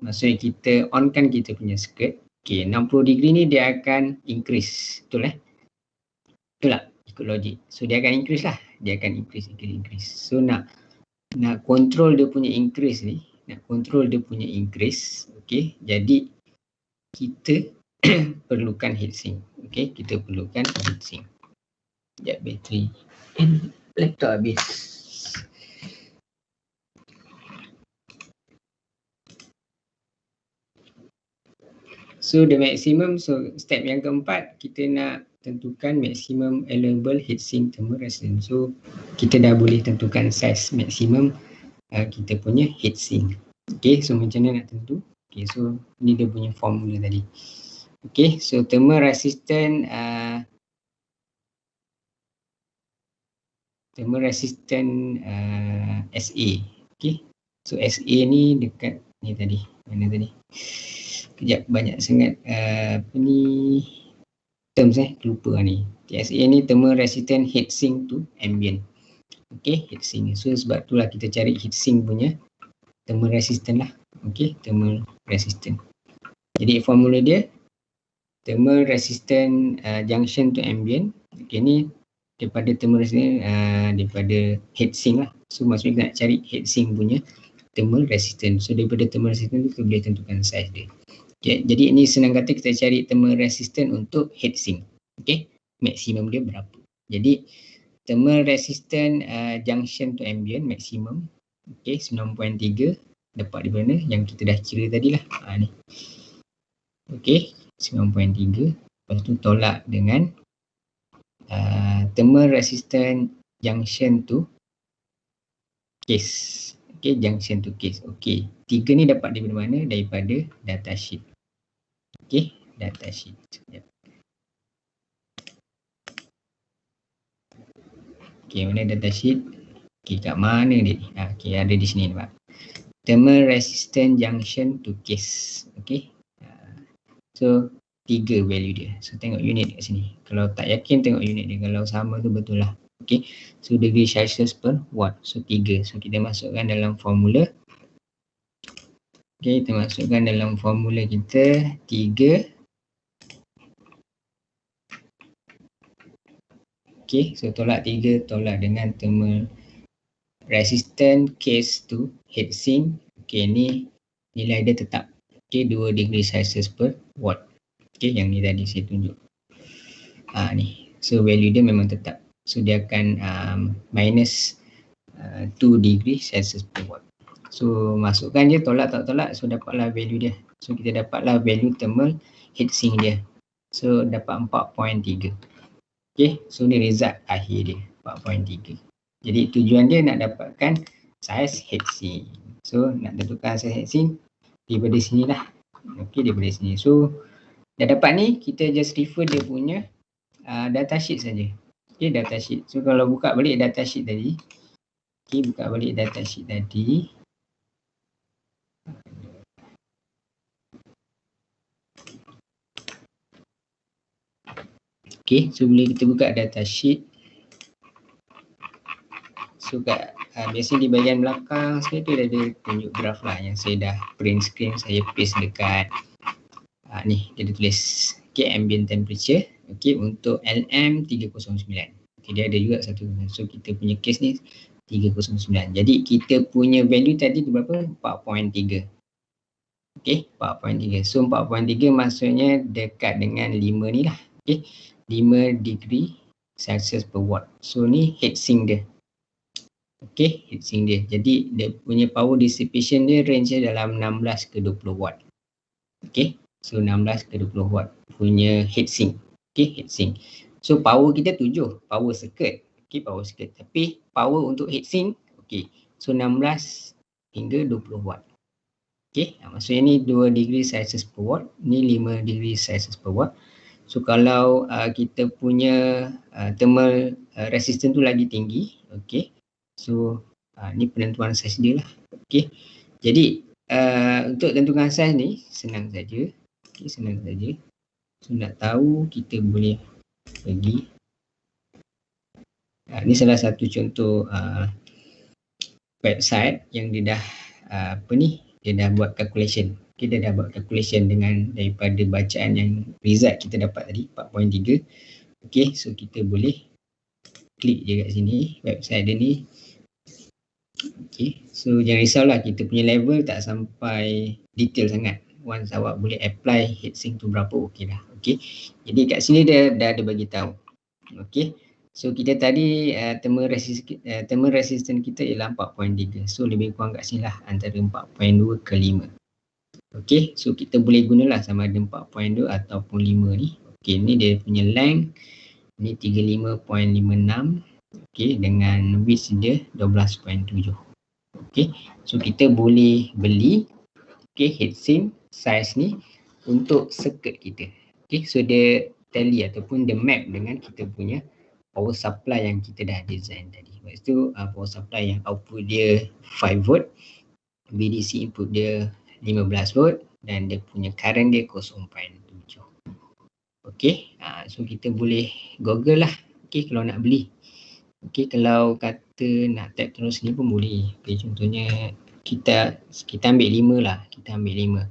maksudnya kita on kan kita punya circuit, okey, 60 degree ni dia akan increase, betul betul tak? Ikut logik. So dia akan increase lah, dia akan increase. So nak control dia punya increase ni, okey, jadi kita perlukan heatsink. Okey, kita perlukan heatsink. Sekejap, bateri laptop habis. So the maximum, so step yang keempat, kita nak tentukan maximum allowable heatsink thermal resistance. So kita dah boleh tentukan size maksimum kita punya heatsink. Okay, so macam mana nak tentu? Okay, so ni dia punya formula tadi. Okay, so thermal resistant SA. Okay, so SA ni dekat ni tadi, mana tadi? Kejap, banyak sangat apa ni terms lupa ni. SA ni thermal resistant heatsink to ambient. Okay, heatsink. So sebab itulah kita cari heatsink punya thermal resistant lah. Okay, thermal resistant. Jadi formula dia thermal resistant junction to ambient. Okay, ni daripada thermal resistant daripada heatsink lah. So maksudnya kita nak cari heatsink punya thermal resistant. So daripada thermal resistant tu kita boleh tentukan size dia. Okay, jadi ini senang kata kita cari thermal resistant untuk heatsink. Okay, maksimum dia berapa. Jadi thermal resistant junction to ambient maksimum, okay, 9.3 dapat di mana yang kita dah kira tadi lah. Ni. Okay, 9.3. Lepas tu tolak dengan thermal resistant junction to case. Okay, junction to case. Okay, 3 ni dapat di mana? Daripada datasheet. Okay, datasheet. Okay, mana datasheet? Okay, kat mana dia ni? Okay, ada di sini nampak. Thermal resistant junction to case. Okay. So 3 value dia. So tengok unit kat sini. Kalau tak yakin tengok unit dia. Kalau sama tu betul lah. Okay. So degree Celsius per watt. So 3. So kita masukkan dalam formula. Okay, kita masukkan dalam formula kita 3. Okay, so tolak 3, tolak dengan thermal resistant case to heatsink. Okay, ni nilai dia tetap. Okay, 2 degree Celsius per watt. Okay, yang ni tadi saya tunjuk. Ni. So value dia memang tetap. So dia akan minus 2 degree Celsius per watt. So masukkan je, tolak tak tolak, so dapatlah value dia. So kita dapatlah value thermal heatsink dia. So dapat 4.3. Okay, so ni result akhir dia 4.3. Jadi tujuan dia nak dapatkan size heatsink. So nak tentukan size heatsink daripada sini lah. Okay, daripada sini. So dah dapat ni, kita just refer dia punya datasheet saja. Okay, datasheet. So kalau buka balik datasheet tadi, okay, buka balik datasheet tadi. Okay, so bila kita buka datasheet, so kat biasanya di bahagian belakang saya tu ada tunjuk graf lah yang saya dah print screen, saya paste dekat ni, dia ada tulis okay, ambient temperature, okay, untuk LM309. Okay, dia ada juga satu, so kita punya case ni 309. Jadi kita punya value tadi tu berapa? 4.3. Okay, 4.3. So 4.3 maksudnya dekat dengan 5 ni lah. Okay, 5 degree Celsius per watt. So ni heatsink dia. Okay, heatsink dia. Jadi dia punya power dissipation dia range dia dalam 16 ke 20 watt. Okay, so 16 ke 20 watt punya heatsink. Okay, heatsink. So power kita 7, power circuit. Okay, power circuit. Tapi power untuk heatsink, okay, so 16 hingga 20 watt. Okay, maksudnya ni 2 degree Celsius per watt, ni 5 degree Celsius per watt. So kalau kita punya thermal resistance tu lagi tinggi, okay, so ni penentuan saiz dia lah. Okay, jadi untuk tentukan saiz ni senang saja. Okay, senang saja. So nak tahu kita boleh pergi. Ni salah satu contoh website yang dia dah dia dah buat calculation. Okay, dia dah buat calculation dengan daripada bacaan yang result kita dapat tadi 4.3. Okay, so kita boleh klik je kat sini website dia ni. Okay, so jangan risaulah, kita punya level tak sampai detail sangat. Once awak boleh apply heatsink tu berapa, okey dah. Okay, jadi kat sini dia dah ada bagi tahu. Okay, so kita tadi thermal resistance kita ialah 4.3. So lebih kurang kat sini lah antara 4.2 ke 5. Okay, so kita boleh gunalah sama ada 4.2 ataupun 5 ni. Okay, ni dia punya length. Ni 35.56. Okay, dengan width dia 12.7. Okay, so kita boleh beli heatsink size ni untuk circuit kita. Okay, so dia tally ataupun dia map dengan kita punya power supply yang kita dah design tadi. Lepas tu power supply yang output dia 5 volt, VDC input dia 15 volt dan dia punya current dia 0.7. Okay, so kita boleh google lah, okay, kalau nak beli. Okay, kalau kata nak tap terus ni pun boleh. Okay, contohnya kita ambil 5 lah, kita ambil 5.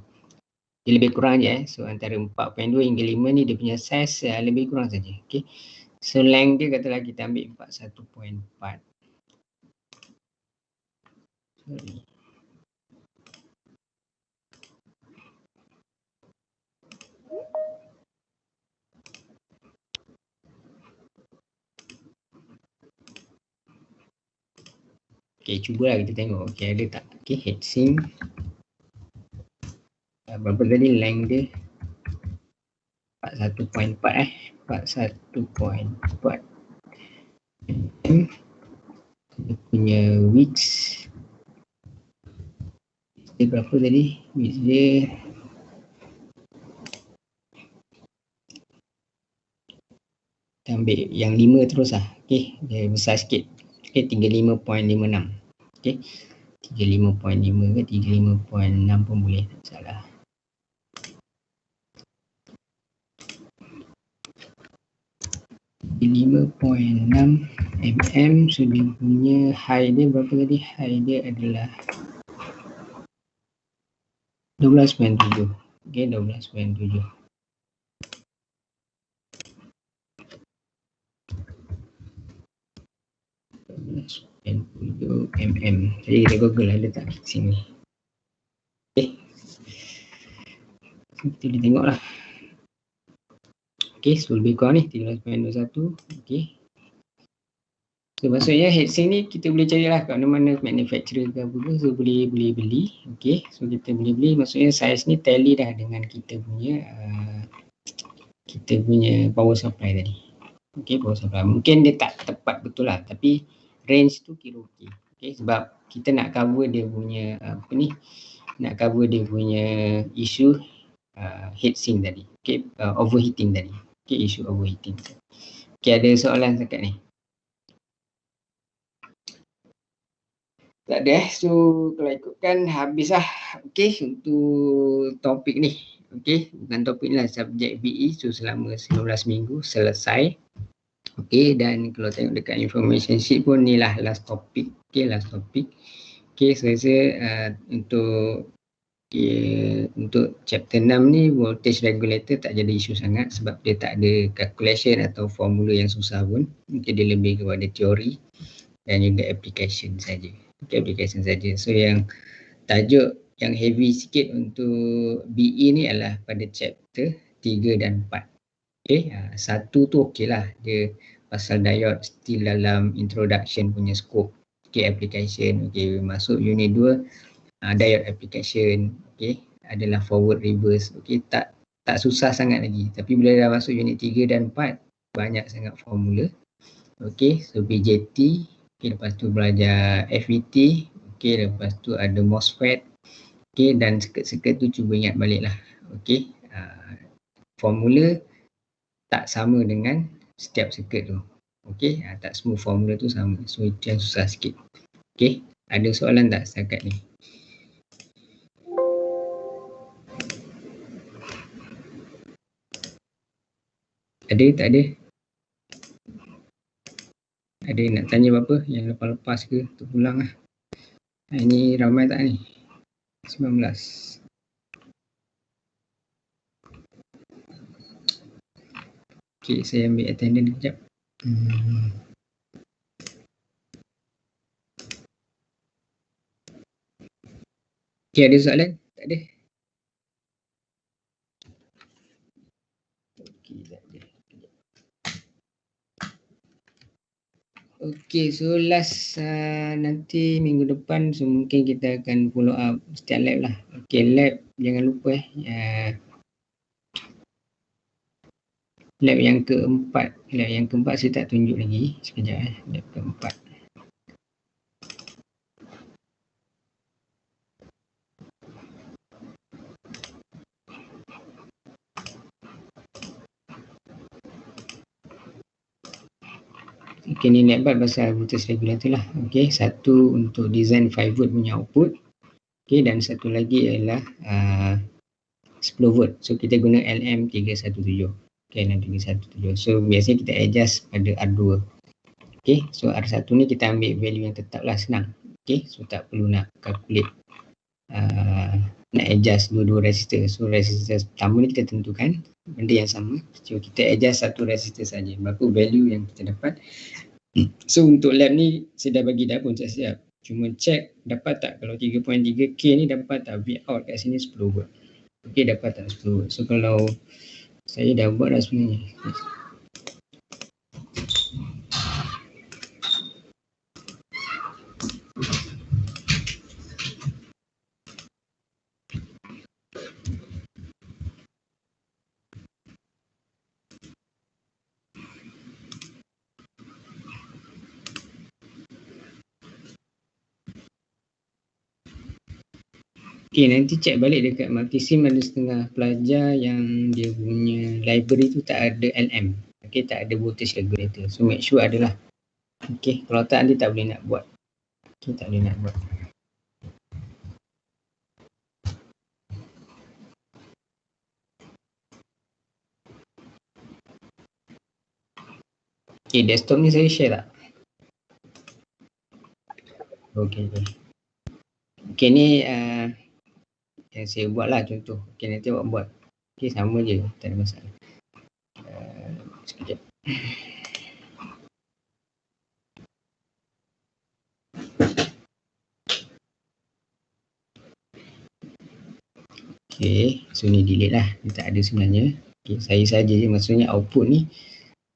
Dia lebih kurang je so antara 4.2 hingga 5 ni dia punya size lebih kurang saja. Okay, so length dia katalah kita ambil 41.4. Sorry. Okay, cubalah kita tengok. Okay, ada tak? Okay, heatsink. Berapa tadi length dia? 41.4 41.4. Dia punya width dia berapa tadi? Width dia kita ambil yang 5 terus lah. Okay, dia besar sikit. Okay, 35.56. Okay, 35.5 ke 35.6 pun boleh, tak salah. Di 5.6 mm. So dia punya high dia berapa tadi? High dia adalah 12.7. Okay, 12.7. Jadi kita google ada tak sini. Okay, kita boleh tengok lah. Okay, so lebih kurang ni 13.21. Okay, so maksudnya heatsink ni kita boleh cari lah kat mana-mana manufacturer ke apa ke. So boleh beli. Okay, so kita boleh beli, maksudnya size ni tally dah dengan kita punya power supply tadi. Okay, power supply mungkin dia tak tepat betul lah, tapi range tu kira okey. Okay, sebab kita nak cover dia punya nak cover dia punya isu heatsink tadi. Okay, overheating tadi. Okay, isu overheating. Okay, ada soalan setakat ni? Tak ada so kalau ikutkan habis lah. Okay, untuk topik ni. Okay, bukan topik ni lah, subjek BE. So selama 19 minggu selesai. Okay, dan kalau tengok dekat information sheet pun ni lah last topic. Okay, last topic. Okay, saya rasa untuk chapter 6 ni voltage regulator tak jadi isu sangat sebab dia tak ada calculation atau formula yang susah pun. Mungkin dia lebih kepada teori dan juga application saja. Okay, application saja. So yang tajuk yang heavy sikit untuk BE ni adalah pada chapter 3 dan 4. Okay, satu tu okey lah, dia pasal diode still dalam introduction punya scope. Okay, application. Okay, masuk unit 2 diode application. Okay, adalah forward reverse. Okay, tak susah sangat lagi. Tapi bila dah masuk unit 3 dan 4 banyak sangat formula. Okay, so BJT. Okay, lepas tu belajar FET. Okay, lepas tu ada MOSFET. Okay, dan seket-seket tu cuba ingat balik lah. Okay, formula tak sama dengan setiap seket tu. Okay, tak semua formula tu sama. So itu yang susah sikit. Okay, ada soalan tak setakat ni? Ada tak ada? Ada nak tanya apa-apa yang lepas-lepas ke terpulang lah. Ini ramai tak ni? 19. Okay, saya ambil attendance sekejap. Okay, ada soalan? Tak ada? Okay, tak ada. Okay, so last nanti minggu depan so mungkin kita akan follow up setiap lab lah. Okay, lab jangan lupa lab yang keempat. Lab yang keempat saya tak tunjuk lagi. Sekejap lab keempat. Okay, ni lab pasal voltage regulator lah. Okay, satu untuk design 5 volt punya output. Okay, dan satu lagi adalah 10 volt. So kita guna LM317. Okay, LM317. So biasanya kita adjust pada R2. Okay, so R1 ni kita ambil value yang tetap lah, senang. Okay, so tak perlu nak calculate, nak adjust dua-dua resistor. So resistor pertama ni kita tentukan benda yang sama. So kita adjust satu resistor saja. Berapa value yang kita dapat. So untuk lab ni saya dah bagi dah pun siap-siap. Cuma check dapat tak, kalau 3.3K ni dapat tak V out kat sini 10 volt. Okay, dapat tak 10 volt. So kalau saya dah buat dah sebenarnya. Okay, nanti check balik dekat Multisim ada setengah pelajar yang dia punya library tu tak ada LM. Okay, tak ada voltage regulator. So make sure adalah. Okay, kalau tak nanti tak boleh nak buat. Okay, tak boleh nak buat. Okay, desktop ni saya share tak? Okay. Okay, ni yang saya buat lah contoh. Okay, nanti awak buat. Okay, sama je. Tak ada masalah. Sekejap. Okay, so ni delete lah. Dia tak ada sebenarnya. Okay, saya saja je. Maksudnya output ni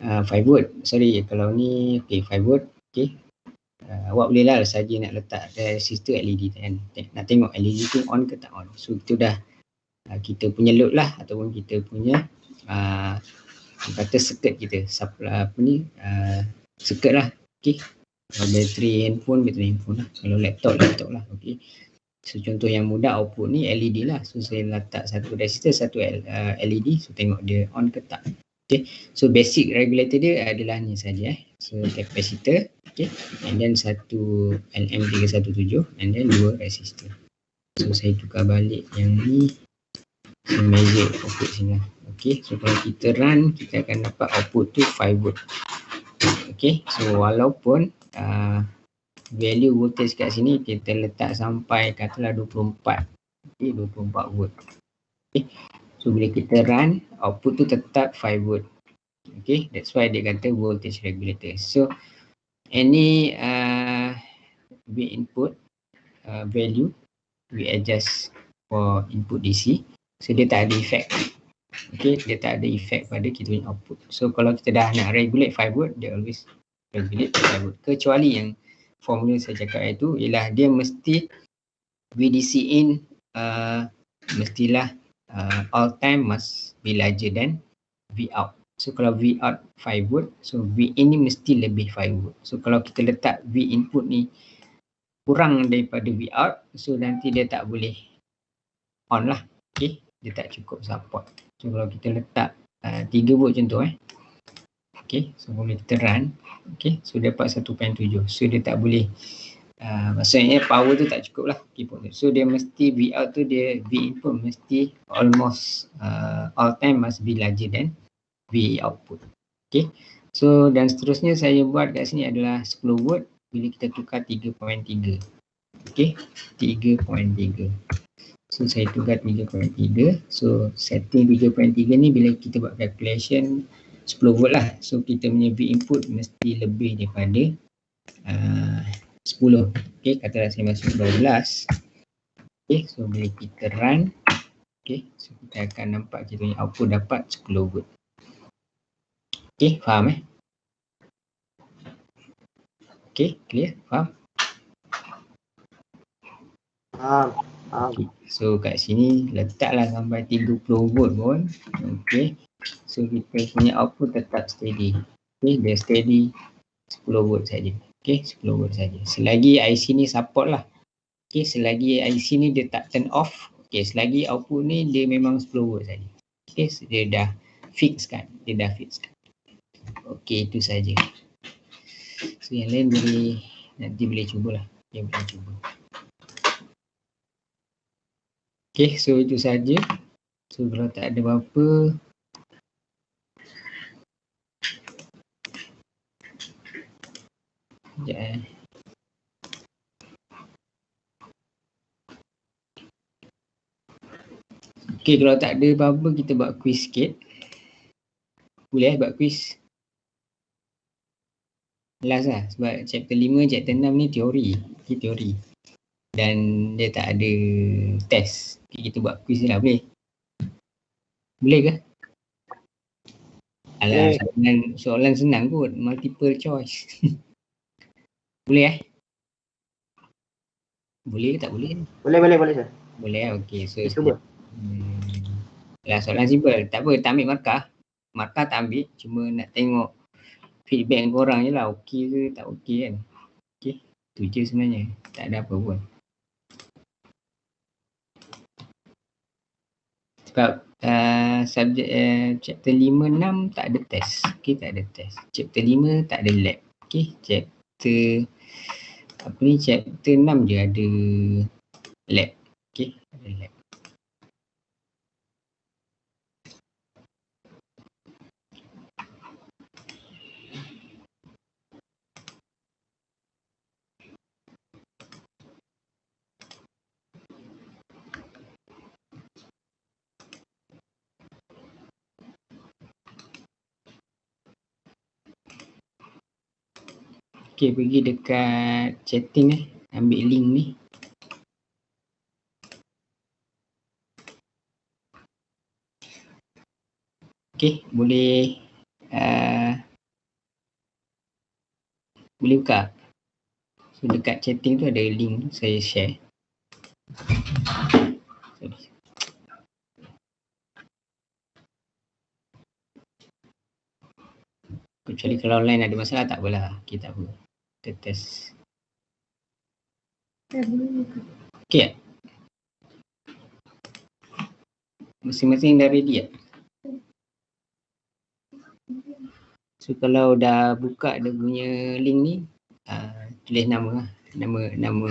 5 volt. Sorry, kalau ni okay, 5 volt. Okay. Awak boleh lah saja nak letak resistor LED kan. Nak tengok LED tu on ke tak on. So itu dah kita punya load lah ataupun kita punya kata circuit kita. Supply apa ni circuit lah. Okay. Kalau bateri handphone lah. Kalau laptop lah. Okay. So contoh yang mudah output ni LED lah. So saya letak satu resistor, satu LED. So tengok dia on ke tak. Okay, so basic regulator dia adalah ni saja. So capacitor, okay, and then satu LM317 and then 2 resistor. So saya tukar balik yang ni, saya measure output sini. Okay, so kalau kita run, kita akan dapat output tu 5 volt. Okay, so walaupun value voltage kat sini kita letak sampai katalah 24, okay, 24 volt. Okay, so bila kita run, output tu tetap 5 volt. Okay, that's why dia kata voltage regulator. So any V input value we adjust for input DC, so dia tak ada effect. Okay, dia tak ada effect pada kita punya output. So kalau kita dah nak regulate 5 volt, dia always regulate 5 volt. Kecuali yang formula saya cakap itu ialah dia mesti VDC in mestilah all time must be larger than V out. So kalau V out 5 volt, so V in ni mesti lebih 5 volt. So kalau kita letak V input ni kurang daripada V out, so nanti dia tak boleh on lah. Okay, dia tak cukup support. So kalau kita letak 3 volt contoh okay, so bila kita run, okay, so dapat 1.7. So dia tak boleh maksudnya power tu tak cukup lah. So dia mesti V out tu, dia V input mesti almost all time must be larger than V output. Okay, so dan seterusnya saya buat kat sini adalah 10 volt bila kita tukar 3.3. Okay, 3.3. So saya tukar 3.3. So setting 3.3 ni bila kita buat calculation 10 volt lah. So kita punya V input mesti lebih daripada 10. Okay, katalah saya masuk 12. Okay, so bila kita run, okay, so kita akan nampak kita punya output dapat 10 volt. Okay, faham Okay, clear? Faham? Okay, so kat sini letaklah sampai 30 volt pun. Okay, so kita punya output tetap steady. Okay, dia steady 10 volt saja. Okay, 10 volt saja. Selagi IC ni support lah. Okay, selagi IC ni dia tak turn off. Okay, selagi output ni dia memang 10 volt saja. Okay, so dia dah fix kan. Okay, itu saja. So yang lain boleh, nanti boleh cubalah. Okay, boleh cuba. Okay, so itu saja. So kalau tak ada apa-apa, sekejap Okay, kalau tak ada apa-apa, kita buat quiz sikit. Boleh buat quiz? Last lah, sebab chapter 5, chapter 6 ni teori. Okay, teori. Dan dia tak ada test. Okay, kita buat quiz ni lah, boleh? Boleh ke? Alah, soalan senang kot, multiple choice. Boleh Boleh ke tak boleh? Boleh sir. Boleh okey. So cuba. Lah soalan simple. Tak apa, tak ambil markah. Markah tak ambil, cuma nak tengok feedback korang je lah, okey ke tak okey kan. Okey, tu je sebenarnya. Tak ada apa pun. Sebab subjek chapter 5-6 tak ada test. Okey, tak ada test. Chapter 5 tak ada lab. Okey, chapter apa ni, chapter 6 je ada lab. Okey, ada lab. Okey, pergi dekat chatting ambil link ni. Okey, boleh boleh buka. So dekat chatting tu ada link saya share. Kecuali kalau online ada masalah tak apalah. Okey, tak apa. Kita test. Okey tak? Masing-masing dah ready tak? So kalau dah buka dia punya link ni, tulis nama lah. Nama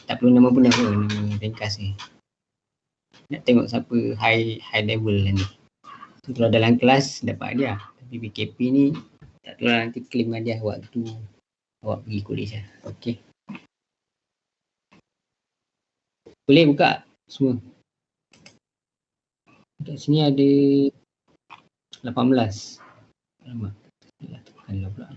tak perlu nama pun apa, nama ringkas ni. Nak tengok siapa high level lah ni. So kalau dalam kelas dapat hadiah. Tapi PKP ni tak tahu lah, nanti claim hadiah waktu awak pergi college lah. Okay. Boleh buka semua. Kat sini ada 18. Alamak. Tekanlah pula.